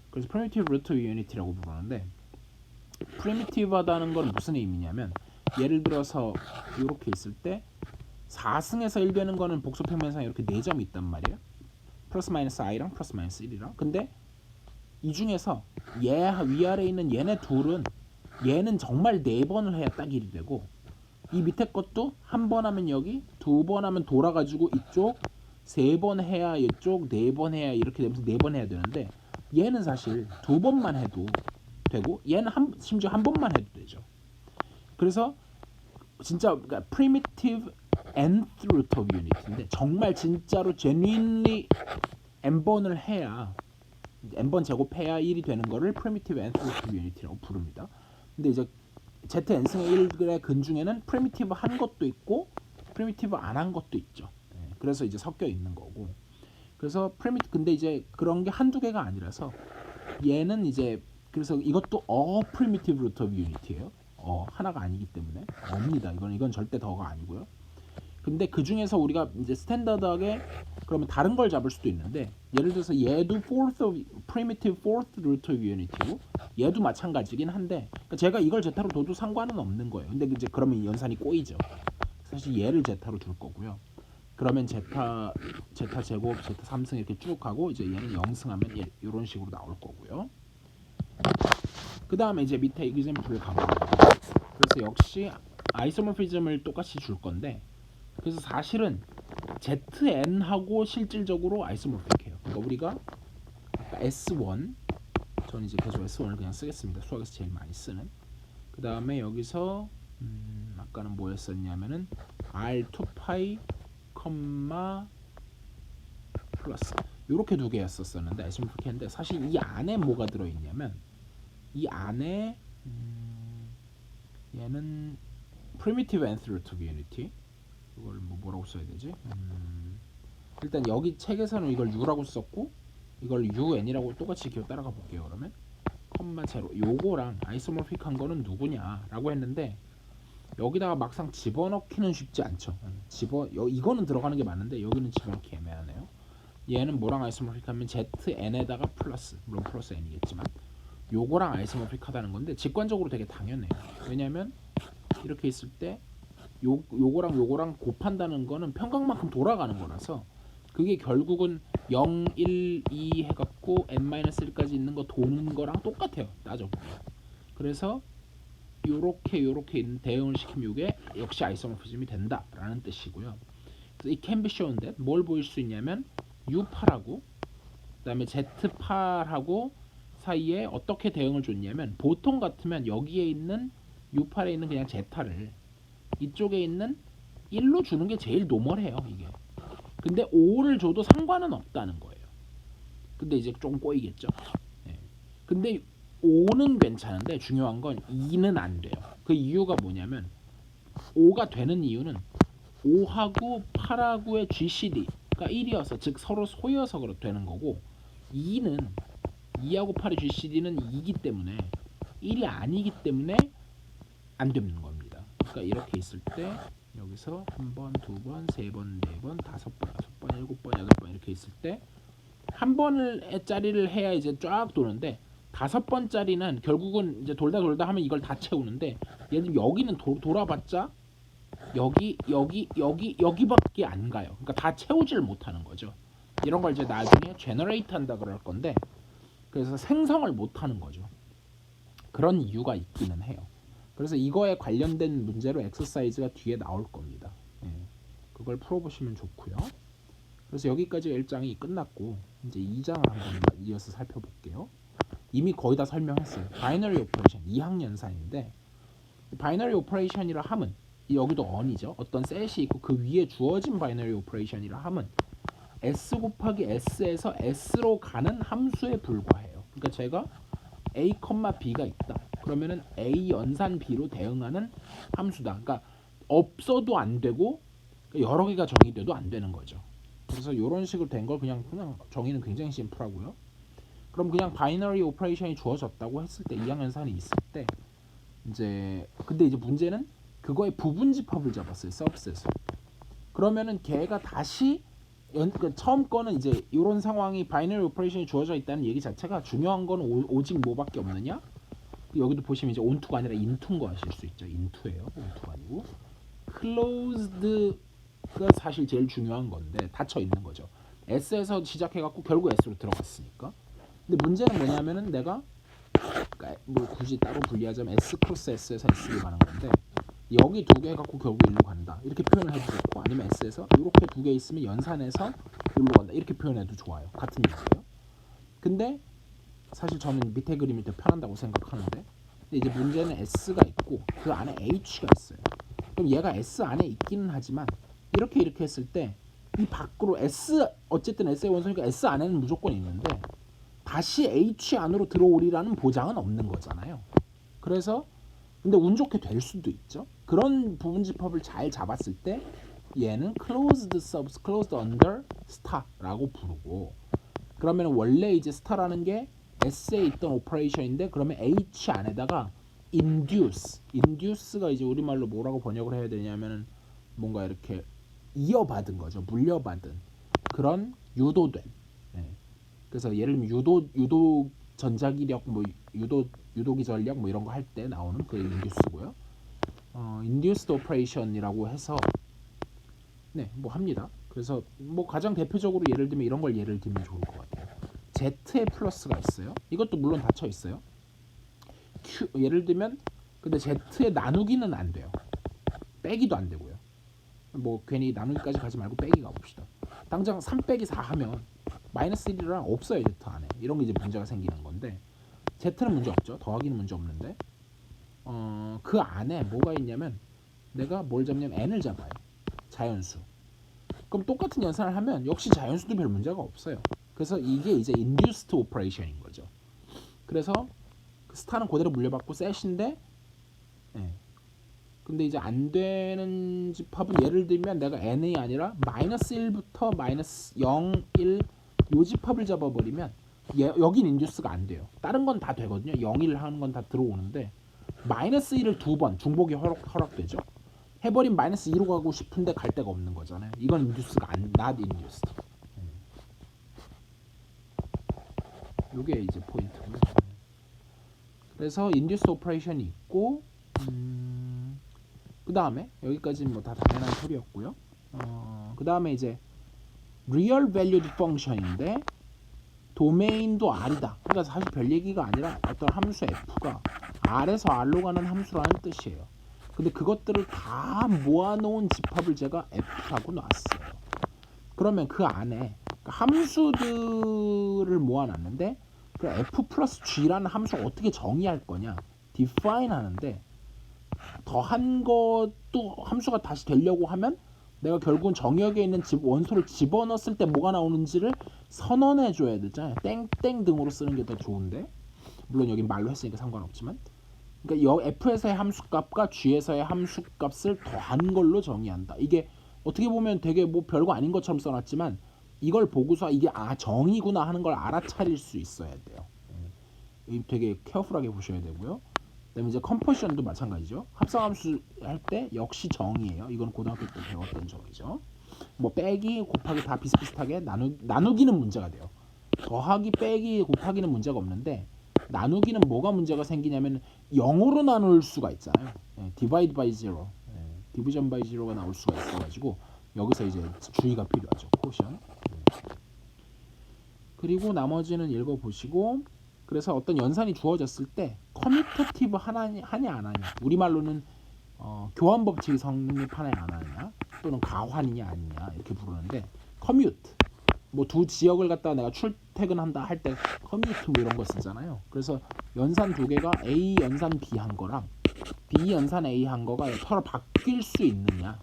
그래서 primitive root of unity라고 부르는데 primitive하다는 건 무슨 의미냐면 예를 들어서 이렇게 있을 때 4승에서 1 되는 거는 복소평면상에 이렇게 4점이 있단 말이에요. 플러스 마이너스 i랑 플러스 마이너스 1이랑 근데 이 중에서 위아래에 있는 얘네 둘은 얘는 정말 4번을 해야 딱 1이 되고 이 밑에 것도 한 번 하면 여기, 2번 하면 돌아가지고 이쪽, 3번 해야 이쪽, 4번 해야 이렇게 되면서 4번 해야 되는데 얘는 사실 2번만 해도 되고 얘는 심지어 한 번만 해도 되죠. 그래서 진짜 그러니까 primitive nth root of unity인데 정말 진짜로 genuinely n번을 해야 n번 제곱해야 1이 되는 거를 primitive nth root of unity라고 부릅니다. 근데 이제 zn승의 1의 근 중에는 프리미티브 한 것도 있고 프리미티브 안 한 것도 있죠. 그래서 이제 섞여 있는 거고. 그래서 근데 이제 그런 게 한두 개가 아니라서 얘는 이제 그래서 이것도 primitive root of unity예요. 하나가 아니기 때문에 없니다. 이건 절대 더가 아니고요. 근데 그 중에서 우리가 이제 스탠다드하게 그러면 다른 걸 잡을 수도 있는데 예를 들어서 얘도 primitive fourth root of unity고 얘도 마찬가지긴 한데 그러니까 제가 이걸 제타로 둬도 상관은 없는 거예요. 근데 이제 그러면 연산이 꼬이죠. 사실 얘를 제타로 둘 거고요. 그러면 제타 제곱 제타 3승 이렇게 쭉 하고 이제 얘는 0승하면 이런 식으로 나올 거고요. 그 다음에 이제 밑에 example를 가보면 그래서 역시 아이소모피즘을 똑같이 줄 건데 그래서 사실은 ZN하고 실질적으로 아이소모픽해요. 그러니까 우리가 S1 저는 이제 계속 S1을 그냥 쓰겠습니다. 수학에서 제일 많이 쓰는. 그 다음에 여기서 아까는 뭐였었냐면은 R2파이 플러스 이렇게 두 개였었는데 아이소모픽했는데 사실 이 안에 뭐가 들어있냐면 이 안에 얘는 primitive nth root of unity 이걸 뭐라고 써야 되지? 일단 여기 책에서는 이걸 U라고 썼고 이걸 UN이라고 똑같이 기호 따라가 볼게요. 그러면 컴마 제로 요거랑 아이소모픽한 거는 누구냐라고 했는데 여기다가 막상 집어넣기는 쉽지 않죠. 이거는 들어가는 게 맞는데 여기는 집어넣기 애매하네요. 얘는 뭐랑 아이소모픽하면 ZN에다가 플러스 물론 플러스 N이겠지만 요거랑 아이소모픽하다는 건데 직관적으로 되게 당연해요. 왜냐면 이렇게 있을 때 요거랑 곱한다는 거는 평강만큼 돌아가는 거라서 그게 결국은 0, 1, 2 해갖고 n-1까지 있는 거 도는 거랑 똑같아요. 따져보면. 그래서 요렇게 있는 대응을 시키면 이게 역시 아이소모피즘이 된다라는 뜻이고요. 그래서 이 can be shown that 뭘 보일 수 있냐면 U8하고 그다음에 Z8하고 사이에 어떻게 대응을 줬냐면 보통 같으면 여기에 있는 U8에 있는 그냥 Z를 이쪽에 있는 1로 주는 게 제일 노멀해요. 이게. 근데 5를 줘도 상관은 없다는 거예요. 근데 이제 좀 꼬이겠죠. 네. 근데 5는 괜찮은데 중요한 건 2는 안 돼요. 그 이유가 뭐냐면 5가 되는 이유는 5하고 8하고의 GCD가 1이어서 즉 서로 소여서 되는 거고 2하고 8의 GCD는 2이기 때문에 1이 아니기 때문에 안 되는 겁니다. 그러니까 이렇게 있을 때 여기서 한 번, 두 번, 세 번, 네 번, 다섯 번, 여섯 번, 일곱 번, 여덟 번 이렇게 있을 때 한 번을 짜리를 해야 이제 쫙 도는데 다섯 번짜리는 결국은 이제 돌다 하면 이걸 다 채우는데 얘는 여기는 돌아봤자 여기밖에 안 가요. 그러니까 다 채우질 못하는 거죠. 이런 걸 이제 나중에 제너레이트 한다 그럴 건데 그래서 생성을 못하는 거죠. 그런 이유가 있기는 해요. 그래서 이거에 관련된 문제로 엑서사이즈가 뒤에 나올 겁니다. 그걸 풀어보시면 좋고요. 그래서 여기까지 1장이 끝났고 이제 2장을 한번 이어서 살펴볼게요. 이미 거의 다 설명했어요. 바이너리 오퍼레이션 2학년산인데 바이너리 오퍼레이션이라 함은 여기도 on이죠. 어떤 셋이 있고 그 위에 주어진 바이너리 오퍼레이션이라 함은 s 곱하기 s에서 s로 가는 함수에 불과해요. 그러니까 제가 a, b가 있다. 그러면은 a 연산 b로 대응하는 함수다. 그러니까 없어도 안 되고 여러 개가 정의돼도 안 되는 거죠. 그래서 이런 식으로 된 걸 그냥 정의는 굉장히 심플하고요. 그럼 그냥 바이너리 오퍼레이션이 주어졌다고 했을 때 이항연산이 있을 때 이제 근데 이제 문제는 그거의 부분집합을 잡았어요. 서브셋을. 그러면은 걔가 다시 처음 거는 이제 이런 상황이 바이너리 오퍼레이션이 주어져 있다는 얘기 자체가 중요한 건 오직 뭐밖에 없느냐? 여기도 보시면 이제 onto가 아니라 into인 거 아실 수 있죠. into예요. onto가 아니고 closed가 사실 제일 중요한 건데 닫혀 있는 거죠. S에서 시작해갖고 결국 S로 들어갔으니까. 근데 문제는 뭐냐면은 내가 그러니까 그러니까 뭐 굳이 따로 분리하자면 S 크로스 S에서 S로 가는 건데 여기 두 개 갖고 결국 일로 간다 이렇게 표현을 해도 좋고 아니면 S에서 이렇게 두 개 있으면 연산해서 일로 간다 이렇게 표현해도 좋아요. 같은 얘기예요. 근데 사실 저는 밑에 그림이 더 편한다고 생각하는데 근데 이제 문제는 S가 있고 그 안에 H가 있어요. 그럼 얘가 S 안에 있기는 하지만 이렇게 했을 때 이 밖으로 S 어쨌든 S의 원소니까 S 안에는 무조건 있는데 다시 H 안으로 들어오리라는 보장은 없는 거잖아요. 그래서 근데 운 좋게 될 수도 있죠. 그런 부분집합을 잘 잡았을 때 얘는 closed under star라고 부르고 그러면 원래 이제 star라는 게 S에 있던 오퍼레이션인데 그러면 H 안에다가 induce가 이제 우리말로 뭐라고 번역을 해야 되냐면은 뭔가 이렇게 이어받은 거죠. 물려받은 그런 유도된. 네. 그래서 예를 들면 유도 전자기력 뭐 유도기 전력 뭐 이런 거 할 때 나오는 그 induce고요. induced operation이라고 해서 네, 뭐 합니다. 그래서 뭐 가장 대표적으로 예를 들면 이런 걸 예를 들면 좋을 것 같아요. Z에 플러스가 있어요. 이것도 물론 닫혀 있어요. 예를 들면 근데 Z에 나누기는 안 돼요. 빼기도 안 되고요. 뭐 괜히 나누기까지 가지 말고 빼기 가봅시다. 당장 3 빼기 4 하면 마이너스 1이랑 없어요. Z 안에. 이런 게 이제 문제가 생기는 건데 Z는 문제 없죠. 더하기는 문제 없는데 그 안에 뭐가 있냐면 내가 뭘 잡냐면 n을 잡아요. 자연수. 그럼 똑같은 연산을 하면 역시 자연수도 별 문제가 없어요. 그래서 이게 이제 induced operation인 거죠. 그래서 그 스타는 그대로 물려받고 셋인데 네. 근데 이제 안 되는 집합은 예를 들면 내가 n이 아니라 마이너스 1부터 마이너스 0, 1 요 집합을 잡아버리면 여긴 인듀스가 안 돼요. 다른 건 다 되거든요. 0, 1 하는 건 다 들어오는데 마이너스 1을 두 번 중복이 허락되죠. 해버린 마이너스 2로 가고 싶은데 갈 데가 없는 거잖아요. 이건 인듀스가 not induced. 이게 이제 포인트고요. 그래서 induced operation이 있고 그 다음에 여기까지는 뭐 다 당연한 소리였고요. 그 다음에 이제 real valued function인데 도메인도 R이다. 그러니까 사실 별 얘기가 아니라 어떤 함수 F가 R에서 R로 가는 함수라는 뜻이에요. 근데 그것들을 다 모아놓은 집합을 제가 F라고 놨어요. 그러면 그 안에 함수들을 모아놨는데 그 F 플러스 G라는 함수를 어떻게 정의할 거냐 define 하는데 더한 것도 함수가 다시 되려고 하면 내가 결국은 정역에 있는 원소를 집어넣었을 때 뭐가 나오는지를 선언해 줘야 되잖아요. 땡땡 등으로 쓰는 게 더 좋은데 물론 여긴 말로 했으니까 상관없지만 그러니까 F에서의 함수값과 G에서의 함수값을 더한 걸로 정의한다. 이게 어떻게 보면 되게 뭐 별거 아닌 것처럼 써놨지만 이걸 보고서 이게 정의구나 하는 걸 알아차릴 수 있어야 돼요. 되게 케어풀하게 보셔야 되고요. 그다음에 이제 컴포지션도 마찬가지죠. 합성함수 할 때 역시 정의예요. 이건 고등학교 때 배웠던 정의죠. 뭐 빼기, 곱하기 다 비슷비슷하게 나누기는 문제가 돼요. 더하기, 빼기, 곱하기는 문제가 없는데 나누기는 뭐가 문제가 생기냐면 0으로 나눌 수가 있잖아요. divide by zero, division by zero가 나올 수가 있어가지고 여기서 이제 주의가 필요하죠. 코션. 그리고 나머지는 읽어보시고 그래서 어떤 연산이 주어졌을 때 커뮤터티브 하냐 안 하냐 우리말로는 교환 법칙이 성립하냐 안 하냐 또는 가환이냐 아니냐 이렇게 부르는데 커뮤트 뭐 두 지역을 갖다가 내가 출퇴근한다 할 때 커뮤트 뭐 이런 거 쓰잖아요. 그래서 연산 두 개가 A 연산 B 한 거랑 B 연산 A 한 거가 서로 바뀔 수 있느냐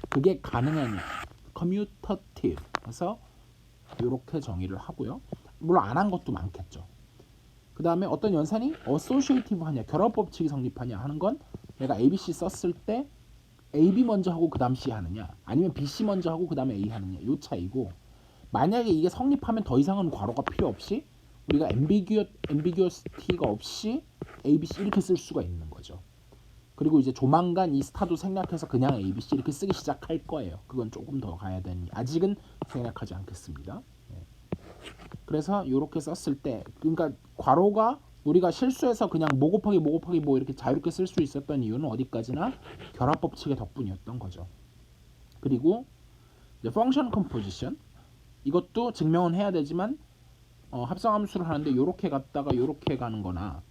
그게 가능하냐 커뮤터티브 그래서 이렇게 정의를 하고요. 물론 안 한 것도 많겠죠. 그 다음에 어떤 연산이 어소시에이티브 하냐 결합 법칙이 성립하냐 하는 건 내가 ABC 썼을 때 AB 먼저 하고 그 다음 C 하느냐 아니면 BC 먼저 하고 그 다음에 A 하느냐 요 차이고 만약에 이게 성립하면 더 이상은 괄호가 필요 없이 우리가 ambiguity가 없이 ABC 이렇게 쓸 수가 있는 거죠. 그리고 이제 조만간 이 스타도 생략해서 그냥 ABC 이렇게 쓰기 시작할 거예요. 그건 조금 더 가야 되니 아직은 생략하지 않겠습니다. 그래서 이렇게 썼을 때 그러니까 괄호가 우리가 실수해서 그냥 뭐 곱하기 뭐 이렇게 자유롭게 쓸 수 있었던 이유는 어디까지나 결합 법칙의 덕분이었던 거죠. 그리고 이제 펑션 컴포지션 이것도 증명은 해야 되지만 합성함수를 하는데 이렇게 갔다가 이렇게 가는 거나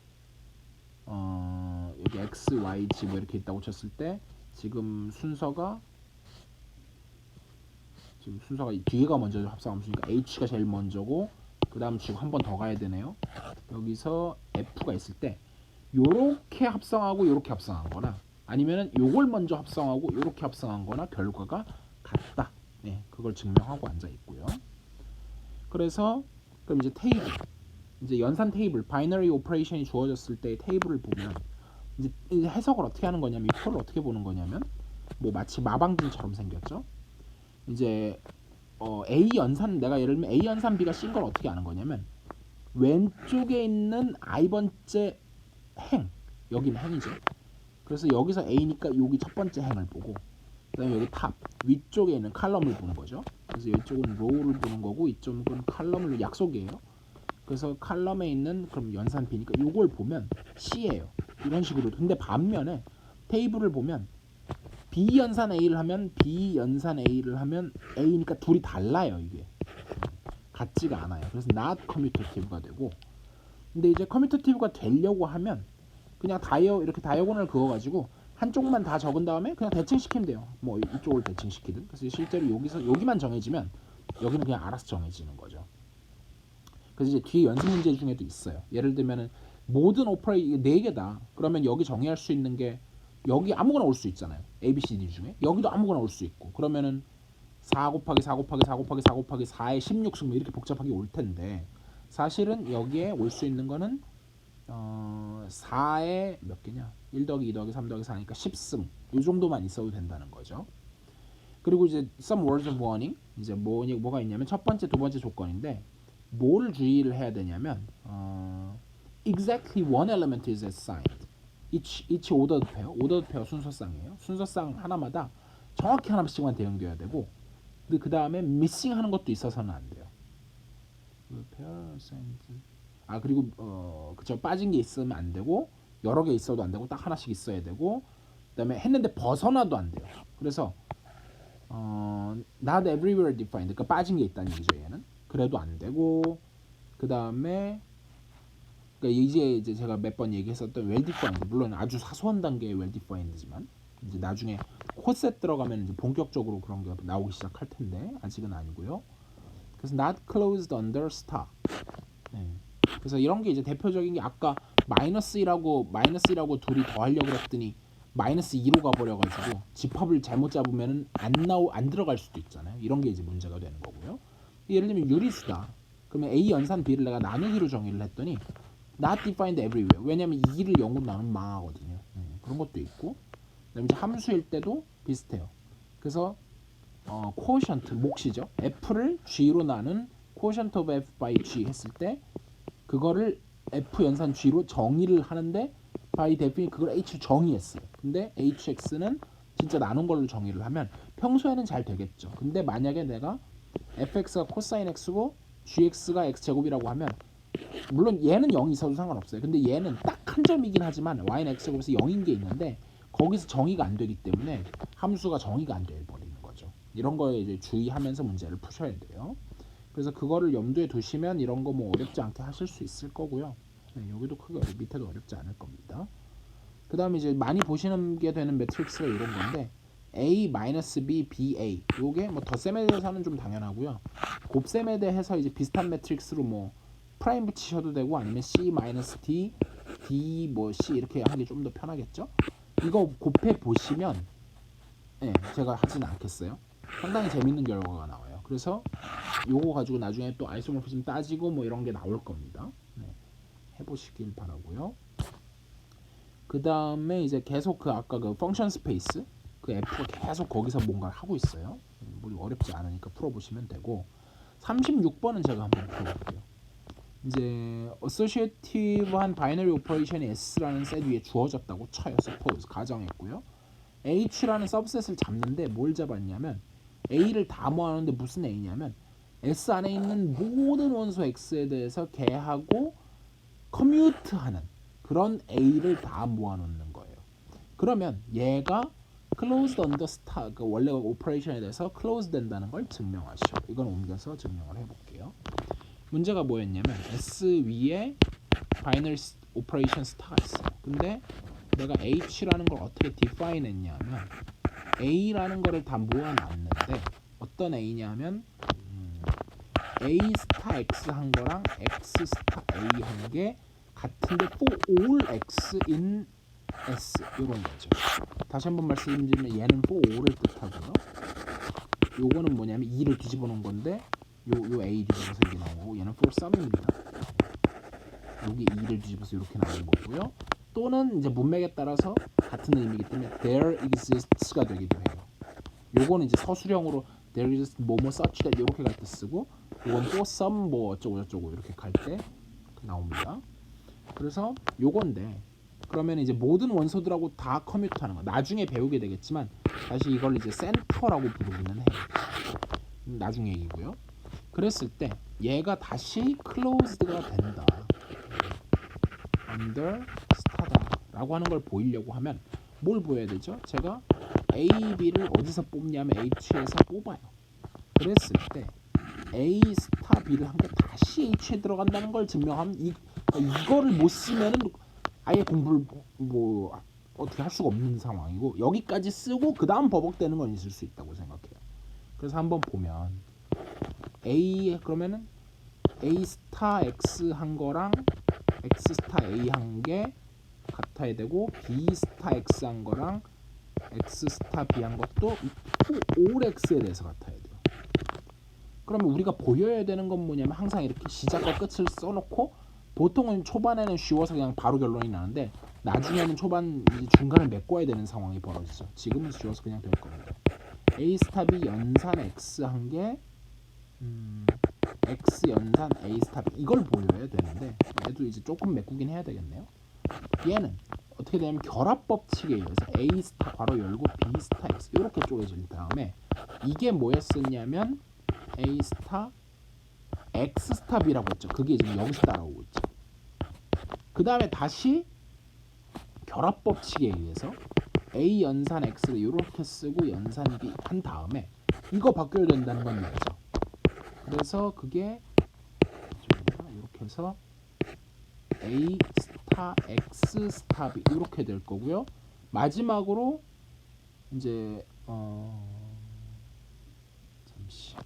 여기 x, y, z 뭐 이렇게 있다고 쳤을 때 지금 순서가 뒤에가 먼저 합성함수니까 h가 제일 먼저고 그 다음 지금 한 번 더 가야 되네요. 여기서 f가 있을 때 요렇게 합성하고 요렇게 합성한 거나 아니면은 요걸 먼저 합성하고 요렇게 합성한 거나 결과가 같다. 네, 그걸 증명하고 앉아 있고요. 그래서 그럼 이제 테이블, 이제 연산 테이블, 바이너리 오퍼레이션이 주어졌을 때 테이블을 보면 이제 해석을 어떻게 하는 거냐면 이 표를 어떻게 보는 거냐면 뭐 마치 마방진처럼 생겼죠. 이제 A 연산, 내가 예를 들면 A 연산 B가 C인 걸 어떻게 아는 거냐면 왼쪽에 있는 i번째 행, 여기는 행이죠. 그래서 여기서 A니까 여기 첫 번째 행을 보고 그다음에 여기 탑 위쪽에 있는 칼럼을 보는 거죠. 그래서 이쪽은 로우를 보는 거고 이쪽은 칼럼을 약속이에요. 그래서 칼럼에 있는 그럼 연산 B니까 이걸 보면 C예요. 이런 식으로. 근데 반면에 테이블을 보면 B 연산 A를 하면 B 연산 A를 하면 A니까 둘이 달라요. 이게 같지가 않아요. 그래서 not commutative 되고 근데 이제 commutative가 되려고 하면 그냥 이렇게 다이어곤을 그어가지고 한쪽만 다 적은 다음에 그냥 대칭시키면 돼요. 뭐 이쪽을 대칭시키든. 그래서 실제로 여기만 정해지면 여기는 그냥 알아서 정해지는 거죠. 그래서 이제 뒤에 연습 문제 중에도 있어요. 예를 들면은 모든 오퍼레이션 4개다. 그러면 여기 정의할 수 있는 게 여기 아무거나 올 수 있잖아요. A, B, C, D 중에 여기도 아무거나 올 수 있고 그러면은 4 곱하기 4 곱하기 4 곱하기 4 곱하기 4의 16승 뭐 이렇게 복잡하게 올 텐데 사실은 여기에 올 수 있는 거는 4의 몇 개냐? 1 더하기 2 더하기 3 더하기 4니까 10승 이 정도만 있어도 된다는 거죠. 그리고 이제 some words of warning 이제 뭐가 있냐면 첫 번째, 두 번째 조건인데 뭐를 주의를 해야 되냐면 exactly one element is assigned. each ordered pair, ordered pair 순서쌍이에요. 순서쌍 하나마다 정확히 하나씩만 대응돼야 되고 근데 그 다음에 missing 하는 것도 있어서는 안 돼요. 그리고 그쵸 빠진 게 있으면 안 되고 여러 개 있어도 안 되고 딱 하나씩 있어야 되고 그다음에 했는데 벗어나도 안 돼요. 그래서 not everywhere defined 그러니까 빠진 게 있다는 얘기죠. 얘는 그래도 안 되고 그 다음에 그러니까 이제 제가 몇 번 얘기했었던 well defined 물론 아주 사소한 단계의 well defined지만 이제 나중에 코셋 들어가면 이제 본격적으로 그런 게 나오기 시작할 텐데 아직은 아니고요. 그래서 not closed under stock. 네. 그래서 이런 게 이제 대표적인 게 아까 마이너스 1하고 둘이 더하려고 했더니 마이너스 2로 가버려가지고 집합을 잘못 잡으면 안 들어갈 수도 있잖아요. 이런 게 이제 문제가 되는 거고요. 예를 들면 유리수다. 그러면 A 연산 B를 내가 나누기로 정의를 했더니 not defined everywhere. 왜냐면 2를 0으로 나누면 망하거든요. 그런 것도 있고 그다음에 이제 함수일 때도 비슷해요. 그래서 quotient 몫이죠. F를 G로 나눈 quotient of F by G 했을 때 그거를 F 연산 G로 정의를 하는데 by definition 그걸 H 정의했어요. 근데 HX는 진짜 나눈 걸로 정의를 하면 평소에는 잘 되겠죠. 근데 만약에 내가 fx가 코사인 x고 gx가 x제곱이라고 하면 물론 얘는 0이 있어도 상관없어요. 근데 얘는 딱 한 점이긴 하지만 y는 x제곱에서 0인 게 있는데 거기서 정의가 안 되기 때문에 함수가 정의가 안 돼 버리는 거죠. 이런 거에 이제 주의하면서 문제를 푸셔야 돼요. 그래서 그거를 염두에 두시면 이런 거 뭐 어렵지 않게 하실 수 있을 거고요. 네, 여기도 크게 밑에도 어렵지 않을 겁니다. 그 다음에 이제 많이 보시는 게 되는 매트릭스가 이런 건데 A-B, BA 요게 뭐 덧셈에 대해서는 좀 당연하고요. 곱셈에 대해서 이제 비슷한 매트릭스로 뭐 프라임 붙이셔도 되고 아니면 C-D, D 뭐 C 이렇게 하는 게 좀 더 편하겠죠. 이거 곱해 보시면 제가 하진 않겠어요. 상당히 재밌는 결과가 나와요. 그래서 요거 가지고 나중에 또 아이소모피즘 따지고 뭐 이런 게 나올 겁니다. 해보시길 바라고요. 그 다음에 이제 계속 아까 그 펑션 스페이스 그 F가 계속 거기서 뭔가를 하고 있어요. 뭐 어렵지 않으니까 풀어보시면 되고 36번은 제가 한번 풀어볼게요. 이제 associative한 바이너리 오퍼레이션이 S라는 셋 위에 주어졌다고 쳐요. suppose 가정했고요. H라는 서브셋을 잡는데 뭘 잡았냐면 A를 다 모아놓는데 무슨 A냐면 S 안에 있는 모든 원소 X에 대해서 걔하고 커뮤트하는 그런 A를 다 모아놓는 거예요. 그러면 얘가 closed under star 그 원래 오퍼레이션에 대해서 closed 된다는 걸 증명하시오. 이건 옮겨서 증명을 해볼게요. 문제가 뭐였냐면 S 위에 바이너리 오퍼레이션 스타가 있어요. 근데 내가 H라는 걸 어떻게 define 했냐면 A라는 거를 다 모아놨는데 어떤 A냐면 A 스타 X 한 거랑 X 스타 A 한 게 같은데 for all X in S 이런 거죠. 다시 한번 말씀드리면 얘는 for all을 뜻하고요. 요거는 뭐냐면 2를 뒤집어 놓은 건데 요 A 뒤집어서 이게 나오고 얘는 for some입니다. 여기 2를 뒤집어서 이렇게 나오는 거고요. 또는 이제 문맥에 따라서 같은 의미이기 때문에 there exists가 되기도 해요. 요거는 이제 서술형으로 there exists 뭐뭐 such that 이렇게 갈 때 쓰고 이건 for some 뭐 어쩌고 저쩌고 이렇게 갈 때 나옵니다. 그래서 요건데 그러면 이제 모든 원소들하고 다 커뮤트하는 거 나중에 배우게 되겠지만 다시 이걸 이제 센터라고 부르기는 해요. 나중 얘기고요. 그랬을 때 얘가 다시 closed가 된다. under 스타다라고 하는 걸 보이려고 하면 뭘 보여야 되죠? 제가 A, B를 어디서 뽑냐면 H에서 뽑아요. 그랬을 때 A 스타 B를 한 게 다시 H에 들어간다는 걸 증명하면 이거를 못 쓰면은 아예 공부를 뭐 어떻게 할 수가 없는 상황이고 여기까지 쓰고 그 다음 버벅대는 건 있을 수 있다고 생각해요. 그래서 한번 보면 A 그러면은 A 스타 X 한 거랑 X 스타 A 한 게 같아야 되고 B 스타 X 한 거랑 X 스타 B 한 것도 all X에 대해서 같아야 돼요. 그러면 우리가 보여야 되는 건 뭐냐면 항상 이렇게 시작과 끝을 써놓고 보통은 초반에는 쉬워서 그냥 바로 결론이 나는데 나중에는 초반 중간을 메꿔야 되는 상황이 벌어지죠. 지금은 쉬워서 그냥 될 겁니다. A 스타 B 연산 X 한 게 X 연산 A 스타 B 이걸 보여야 되는데 얘도 이제 조금 메꾸긴 해야 되겠네요. 얘는 어떻게 되냐면 결합 법칙에 의해서 A 스타 괄호 열고 B 스타 X 이렇게 쪼개진 다음에 이게 뭐였었냐면 A 스타 X 스타 B라고 했죠. 그게 지금 여기서 따라오고 있죠. 그 다음에 다시 결합 법칙에 의해서 A 연산 X를 이렇게 쓰고 연산 B 한 다음에 이거 바뀌어야 된다는 건 말이죠. 그래서 그게 이렇게 해서 A 스타 X 스타 B 이렇게 될 거고요. 마지막으로 이제 잠시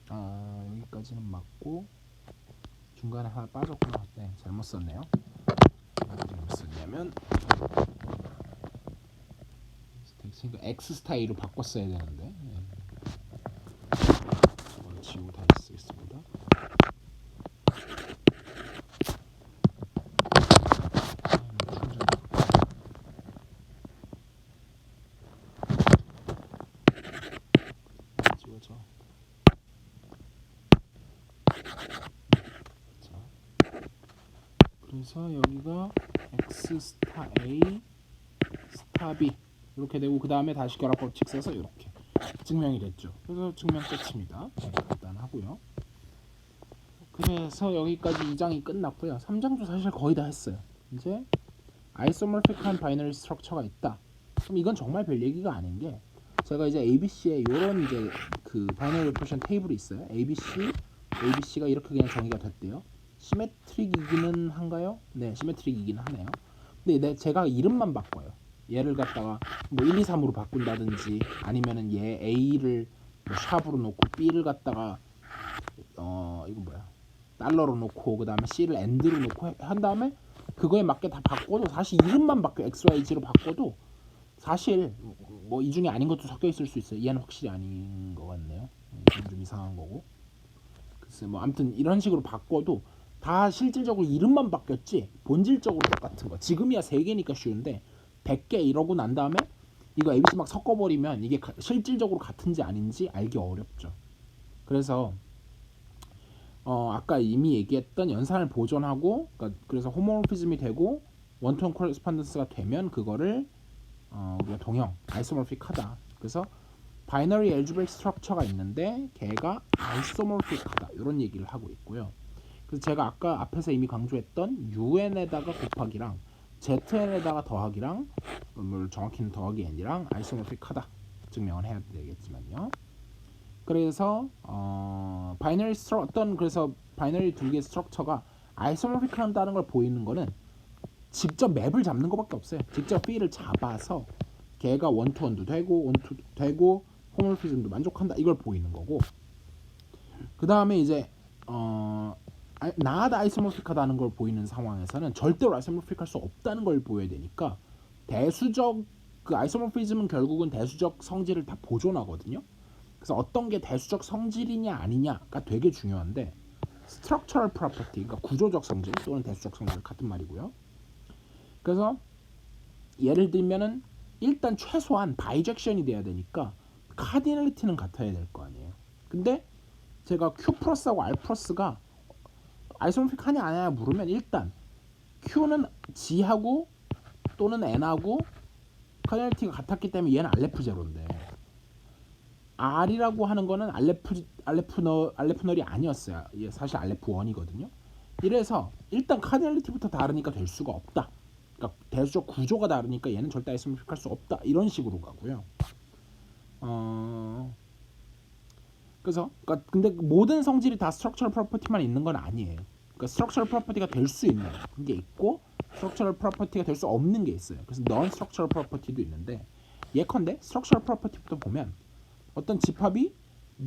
여기까지는 맞고 중간에 하나 빠졌구나. 네, 잘못 썼네요. 잘못 썼냐면 X 스타일로 바꿨어야 되는데 이걸 지우고 다시 쓰겠습니다. 지워져. 그래서 여기가 X 스타 A 스타 B 이렇게 되고 그 다음에 다시 결합 법칙 써서 이렇게 증명이 됐죠. 그래서 증명 끝입니다. 간단하고요. 그래서 여기까지 2장이 끝났고요. 3장도 사실 거의 다 했어요. 이제 아이소모픽한 바이너리 스트럭처가 있다. 그럼 이건 정말 별 얘기가 아닌 게 제가 이제 ABC에 이런 이제 그 바이너리 오퍼레이션 테이블이 있어요. ABC가 이렇게 그냥 정의가 됐대요. 시메트릭이기는 한가요? 네, 시메트릭이긴 하네요. 근데 제가 이름만 바꿔요. 얘를 갖다가 뭐 1, 2, 3으로 바꾼다든지 아니면은 얘 A를 뭐 샵으로 놓고 B를 갖다가 이거 뭐야 달러로 놓고 그 다음에 C를 AND로 놓고 한 다음에 그거에 맞게 다 바꿔도 사실 이름만 바뀌어 XYZ로 바꿔도 사실 뭐 이 중에 아닌 것도 섞여 있을 수 있어요. 얘는 확실히 아닌 것 같네요. 이건 좀 이상한 거고. 글쎄 뭐 아무튼 이런 식으로 바꿔도 다 실질적으로 이름만 바뀌었지 본질적으로 똑같은 거. 지금이야 3개니까 쉬운데 100개 이러고 난 다음에 이거 ABC 막 섞어버리면 이게 실질적으로 같은지 아닌지 알기 어렵죠. 그래서 아까 이미 얘기했던 연산을 보존하고 그래서 호모모피즘이 되고 원투원 코레스폰던스가 되면 그거를 우리가 동형 아이소모픽하다. 그래서 바이너리 엘지브릭 스트럭처가 있는데 걔가 아이소모픽하다 이런 얘기를 하고 있고요. 그래서 제가 아까 앞에서 이미 강조했던 UN에다가 곱하기랑 ZN에다가 더하기랑 정확히는 더하기 n이랑 아이소모픽하다 증명을 해야 되겠지만요. 그래서 바이너리 그래서 바이너리 두 개의 스트럭처가 아이소모픽한다는 걸 보이는 거는 직접 맵을 잡는 것밖에 없어요. 직접 필을 잡아서 걔가 원투원도 되고 원투도 되고 호모모피즘도 만족한다 이걸 보이는 거고, 그 다음에 이제 나하다 아이소모픽하다는 걸 보이는 상황에서는 절대로 아이소모픽할 수 없다는 걸 보여야 되니까 대수적 그 아이소모피즘은 결국은 대수적 성질을 다 보존하거든요. 그래서 어떤 게 대수적 성질이냐 아니냐가 되게 중요한데 structural property, 그러니까 구조적 성질 또는 대수적 성질 같은 말이고요. 그래서 예를 들면은 일단 최소한 바이젝션이 돼야 되니까 카디널리티는 같아야 될 거 아니에요. 근데 제가 Q 플러스하고 R 플러스가 아이소모픽하냐 아니냐 물으면 일단 Q는 G하고 또는 N하고 카디널리티가 같았기 때문에 얘는 알레프 제로인데 R이라고 하는 거는 알레프널이 아니었어요. 얘 사실 알레프 1이거든요. 이래서 일단 카디널리티부터 다르니까 될 수가 없다. 그러니까 대수적 구조가 다르니까 얘는 절대 아이소모픽할 수 없다. 이런 식으로 가고요. 그래서 그러니까 근데 모든 성질이 다 스트럭처럴 프로퍼티만 있는 건 아니에요. 그러니까 스트럭처럴 프로퍼티가 될 수 있는 게 있고 스트럭처럴 프로퍼티가 될 수 없는 게 있어요. 그래서 non 스트럭처럴 프로퍼티도 있는데 예컨대 스트럭처럴 프로퍼티부터 보면 어떤 집합이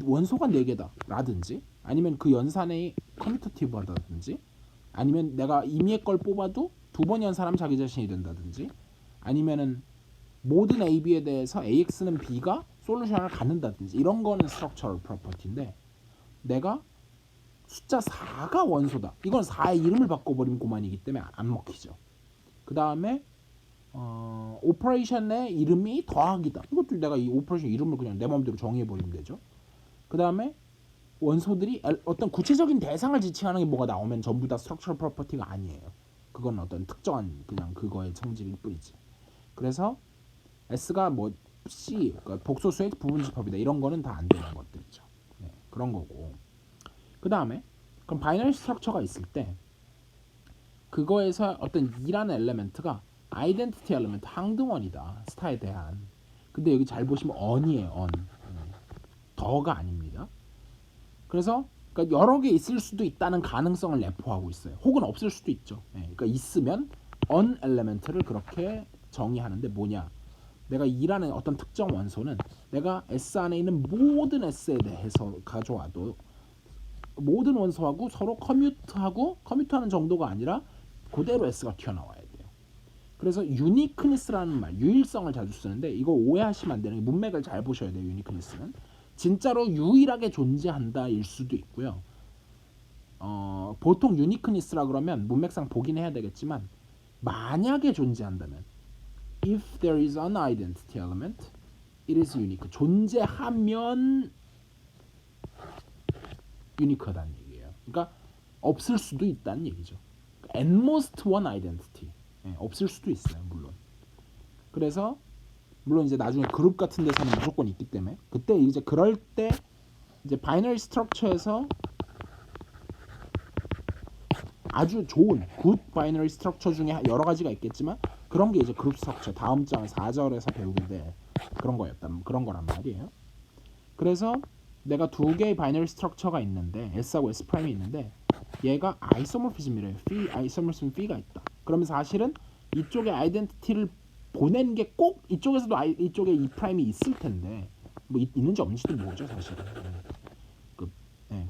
원소가 4개다 라든지 아니면 그 연산의 커뮤터티브하다든지 아니면 내가 임의의 걸 뽑아도 2번 연산하면 자기 자신이 된다든지 아니면은 모든 A, B에 대해서 AX는 B가 솔루션을 갖는다든지 이런 거는 스트럭처럴 프로퍼티인데 내가 숫자 4가 원소다. 이건 4의 이름을 바꿔버리면 그만이기 때문에 안 먹히죠. 그 다음에 오퍼레이션의 이름이 더하기다. 이것도 내가 이 오퍼레이션 이름을 그냥 내 마음대로 정의해버리면 되죠. 그 다음에 원소들이 어떤 구체적인 대상을 지칭하는 게 뭐가 나오면 전부 다 스트럭처럴 프로퍼티가 아니에요. 그건 어떤 특정한 그냥 그거의 성질일 뿐이지. 그래서 S가 뭐 C, 그러니까 복소수의 부분 집합이다. 이런 거는 다 안 되는 것들이죠. 네, 그런 거고. 그 다음에 그럼 바이너리 스트럭처가 있을 때 그거에서 어떤 2라는 엘레멘트가 아이덴티티 엘레멘트 항등원이다. 스타에 대한. 근데 여기 잘 보시면 on이에요. on. 더가 아닙니다. 그래서 그러니까 여러 개 있을 수도 있다는 가능성을 내포하고 있어요. 혹은 없을 수도 있죠. 그러니까 있으면 on 엘레멘트를 그렇게 정의하는데 뭐냐? 내가 2라는 어떤 특정 원소는 내가 S 안에 있는 모든 S에 대해서 가져와도 모든 원소하고 서로 커뮤트하는 정도가 아니라 그대로 S가 튀어나와야 돼요. 그래서 유니크니스라는 말, 유일성을 자주 쓰는데 이거 오해하시면 안 되는 게 문맥을 잘 보셔야 돼요. 유니크니스는 진짜로 유일하게 존재한다일 수도 있고요. 보통 유니크니스라 그러면 문맥상 보긴 해야 되겠지만 만약에 존재한다면 if there is an identity element, it is unique. 존재하면 유니크하다는 얘기예요. 그러니까 없을 수도 있다는 얘기죠. at most one identity. 없을 수도 있어요, 물론. 그래서 물론 이제 나중에 그룹 같은 데서는 무조건 있기 때문에 그때 이제 그럴 때 이제 바이너리 스트럭처에서 아주 좋은 굿 바이너리 스트럭처 중에 여러 가지가 있겠지만 그런 게 이제 그룹 스트럭처 다음 장 4절에서 배우게 될 그런 거란 말이에요. 그래서 내가 두 개의 바이너리 스트럭처가 있는데 S하고 S 프라임이 있는데 얘가 아이소모피즘이래요. 아이소모피즘 P가 있다. 그러면 사실은 이쪽에 아이덴티티를 보낸 게 꼭 이쪽에서도 이쪽에 E 프라임이 있을 텐데 뭐 있는지 없는지도 모르죠 사실은.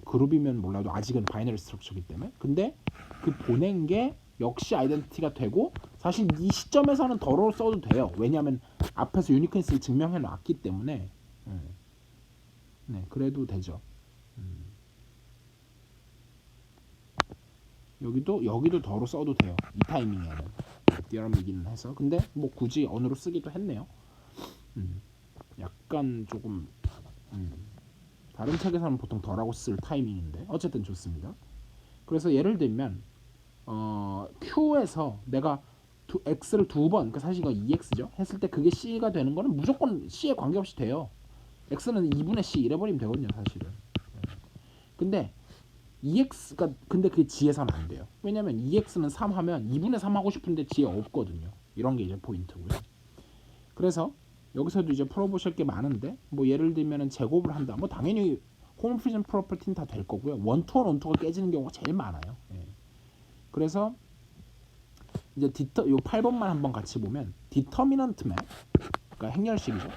그룹이면 몰라도 아직은 바이너리 스트럭처이기 때문에. 근데 그 보낸 게 역시 아이덴티티가 되고 사실 이 시점에서는 덜어 써도 돼요. 왜냐하면 앞에서 유니크니스를 증명해 놨기 때문에. 네, 그래도 되죠. 여기도 덜어 써도 돼요. 이 타이밍에는 디어럼이기는 해서. 근데 뭐 굳이 언어로 쓰기도 했네요. 약간 조금 다른 책에서는 보통 덜하고 쓸 타이밍인데 어쨌든 좋습니다. 그래서 예를 들면 Q에서 내가 X를 두 번, 그러니까 사실 이거 EX죠. 했을 때 그게 C가 되는 거는 무조건 C에 관계없이 돼요. X는 2분의 C 이래버리면 되거든요, 사실은. 근데 EX가 근데 그게 G에서는 안 돼요. 왜냐면 EX는 3 하면 2분의 3 하고 싶은데 G에 없거든요. 이런 게 이제 포인트고요. 그래서 여기서도 이제 풀어보실 게 많은데 뭐 예를 들면은 제곱을 한다. 뭐 당연히 홈모피즘 프로퍼티는 다 될 거고요. 원투원 원투가 깨지는 경우가 제일 많아요. 예. 그래서 이제 요 8번만 한번 같이 보면 디터미넌트 맵, 그러니까 행렬식이죠.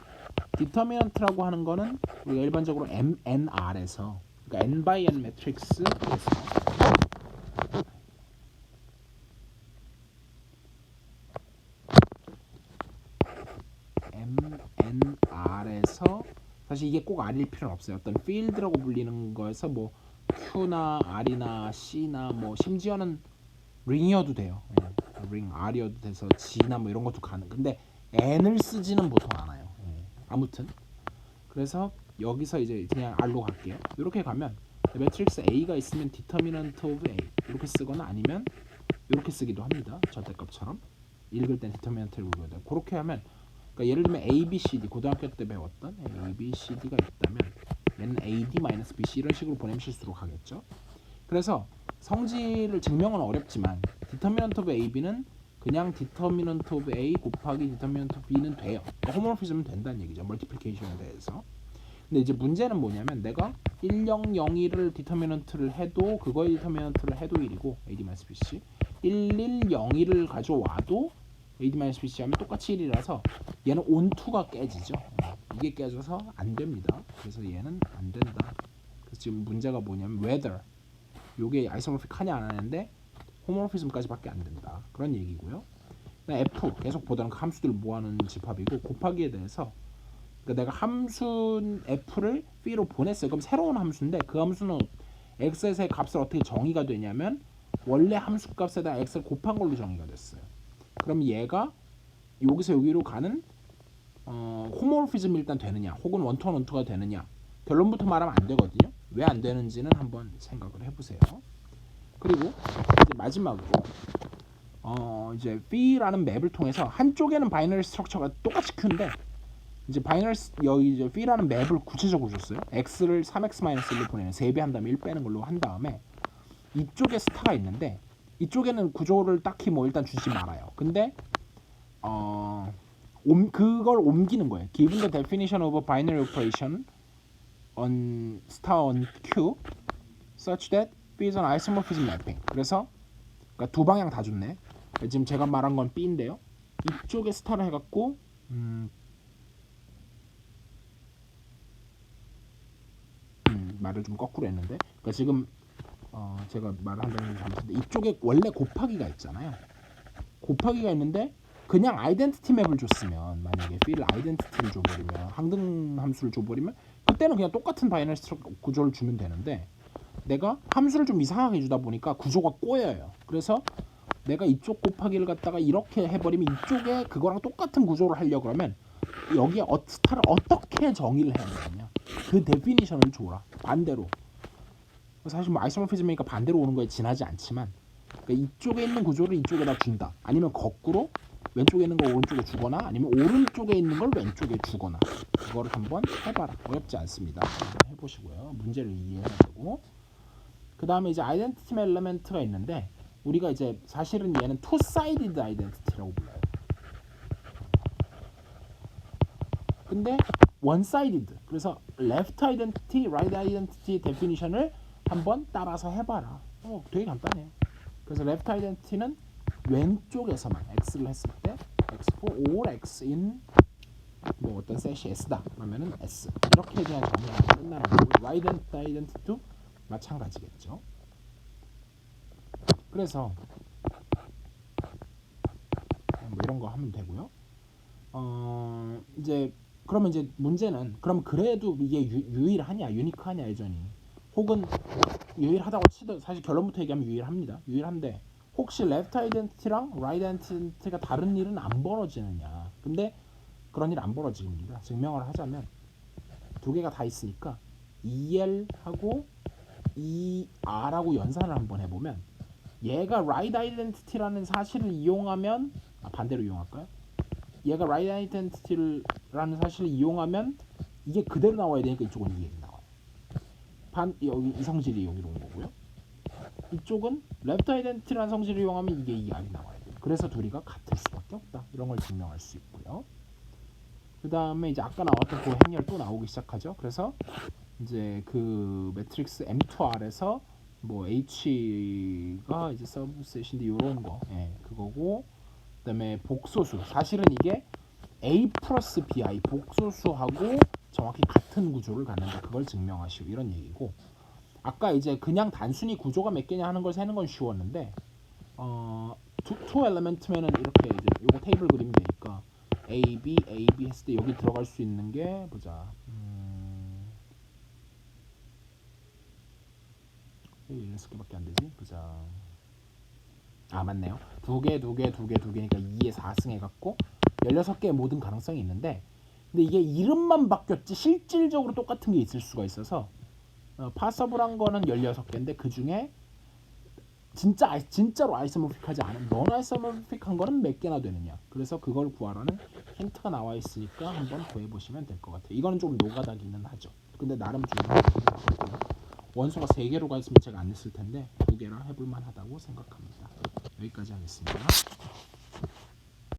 디터미넌트라고 하는 거는 우리가 일반적으로 MNR에서 그러니까 N by N 매트릭스에서 MNR에서 사실 이게 꼭 R일 필요는 없어요. 어떤 필드라고 불리는 거에서 뭐 Q나 R이나 C나 뭐 심지어는 링이어도 돼요. 예. 링 R이어도 돼서 G나 뭐 이런 것도 가능. 근데 N을 쓰지는 보통 않아요. 예. 아무튼 그래서 여기서 이제 그냥 R로 갈게요. 이렇게 가면 매트릭스 A가 있으면 디터미넌트 오브 A 이렇게 쓰거나 아니면 이렇게 쓰기도 합니다. 절대값처럼 읽을 땐 디터미넌트를 읽어야 돼요. 그렇게 하면 그러니까 예를 들면 A, B, C, D 고등학교 때 배웠던 A, B, C, D가 있다면 얘는 A, D, B, C 이런 식으로 보내면 실수로 가겠죠. 그래서 성질을 증명은 어렵지만 디터미넌트 오브 A, B는 그냥 디터미넌트 오브 A 곱하기 디터미넌트 오브 B는 돼요. 그러니까 호모모피즘은 된다는 얘기죠. 멀티플리케이션에 대해서. 근데 이제 문제는 뭐냐면 내가 1001을 디터미넌트를 해도 그거의 디터미넌트를 해도 1이고 AD-BC 1101을 가져와도 AD-BC 하면 똑같이 1이라서 얘는 온투가 깨지죠. 이게 깨져서 안 됩니다. 그래서 얘는 안 된다. 그래서 지금 문제가 뭐냐면 whether 요게 아이소모픽 하냐 안 하는데 호모모피즘까지밖에 안 된다. 그런 얘기고요. F 계속 보던 함수들 모아놓은 집합이고 곱하기에 대해서 그러니까 내가 함수 f를 b로 보냈어요. 그럼 새로운 함수인데 그 함수는 x의 값을 어떻게 정의가 되냐면 원래 함수 값에다 x를 곱한 걸로 정의가 됐어요. 그럼 얘가 여기서 여기로 가는 호모모피즘이 일단 되느냐 혹은 원투원 원투가 되느냐 결론부터 말하면 안 되거든요. 왜 안 되는지는 한번 생각을 해보세요. 그리고 이제 마지막으로 이제 P라는 맵을 통해서 한쪽에는 바이너리 스트럭처가 똑같이 Q인데 이제 바이너리 여기 이제 P라는 맵을 구체적으로 줬어요. X를 3X-1로 보내는 3배 한 다음에 1 빼는 걸로 한 다음에 이쪽에 스타가 있는데 이쪽에는 구조를 딱히 뭐 일단 주지 말아요. 근데 그걸 옮기는 거예요. Given the definition of a binary operation on star on Q such that B is an isomorphism mapping. 그래서 그러니까 두 방향 다 줬네. 지금 제가 말한 건 B인데요. 이쪽에 스타를 해갖고 말을 좀 거꾸로 했는데 그러니까 지금 제가 말을 한다는 게 잘못했는데 이쪽에 원래 곱하기가 있잖아요. 곱하기가 있는데 그냥 아이덴티티 맵을 줬으면 만약에 B를 아이덴티티를 줘버리면 항등 함수를 줘버리면 그때는 그냥 똑같은 바이너리 스트럭처 구조를 주면 되는데 내가 함수를 좀 이상하게 주다 보니까 구조가 꼬여요. 그래서 내가 이쪽 곱하기를 갖다가 이렇게 해버리면 이쪽에 그거랑 똑같은 구조를 하려고 그러면 여기에 스타를 어떻게 정의를 해야 되느냐 그 데피니션을 줘라. 반대로 사실 뭐 아이소모피즘이니까 반대로 오는 거에 지나지 않지만 그러니까 이쪽에 있는 구조를 이쪽에다 준다. 아니면 거꾸로 왼쪽에 있는 걸 오른쪽에 주거나 아니면 오른쪽에 있는 걸 왼쪽에 주거나 그거를 한번 해봐라. 어렵지 않습니다. 해보시고요. 문제를 이해해야 되고 그 다음에 이제 아이덴티티 엘리멘트가 있는데 우리가 이제 사실은 얘는 투-사이디드 아이덴티티라고 불러요. 근데 원-사이디드 그래서 레프트 아이덴티티, 라이트 아이덴티티 데피니션을 한번 따라서 해봐라. 되게 간단해요. 그래서 레프트 아이덴티티는 왼쪽에서만 x를 했을 때 x for all x in 뭐 어떤 셋이 s다 그러면은 s 이렇게 그냥 정리하면 끝나는 거고 라이트 아이덴티티도 마찬가지겠죠. 그래서 뭐 이런 거 하면 되고요. 이제 그러면 이제 문제는 그럼 그래도 이게 유일하냐 유니크하냐 여전히 혹은 유일하다고 치도 사실 결론부터 얘기하면 유일합니다. 유일한데 혹시 레프트 아이덴티티랑 라이트 아이덴티티가 다른 일은 안 벌어지느냐. 근데 그런 일 안 벌어집니다. 증명을 하자면 두 개가 다 있으니까 EL하고 ER하고 연산을 한번 해보면 얘가 라이트 아이덴티티라는 사실을 이용하면 반대로 이용할까요? 얘가 라이트 아이덴티티라는 사실을 이용하면 이게 그대로 나와야 되니까 이쪽은 EL이 나와요. 여기 이 성질이 여기로 온 거고요. 이쪽은 레프트 아이덴티티라는 성질을 이용하면 이게 ER이 나와야 돼요. 그래서 둘이가 같을 수밖에 없다. 이런 걸 증명할 수 있고요. 그 다음에 이제 아까 나왔던 그 행렬 또 나오기 시작하죠. 그래서 이제 그 매트릭스 M2R에서 뭐 H가 이제 서브셋인데 요런 거, 예, 그거고. 그다음에 복소수. 사실은 이게 A 플러스 BI 복소수하고 정확히 같은 구조를 갖는다. 그걸 증명하시오. 이런 얘기고. 아까 이제 그냥 단순히 구조가 몇 개냐 하는 걸 세는 건 쉬웠는데 투 엘리멘트면은 이렇게 이제 요거 테이블 그리면 되니까 A, B 했을 때 여기 들어갈 수 있는 게 보자. 6개밖에 안 되지. 보자. 아 맞네요. 두 개니까 2에 4승 해갖고 16개의 모든 가능성이 있는데, 근데 이게 이름만 바뀌었지 실질적으로 똑같은 게 있을 수가 있어서 파서블한 거는 16개인데 그 중에 진짜로 아이소모픽하지 않은 넌 아이소모픽한 거는 몇 개나 되느냐. 그래서 그걸 구하라는 힌트가 나와 있으니까 한번 구해 보시면 될 것 같아요. 이거는 좀 노가다기는 하죠. 근데 나름 중요한 거고요. 원소가 3개로 가 있으면 제가 안 했을 텐데 2개라 해볼 만하다고 생각합니다. 여기까지 하겠습니다.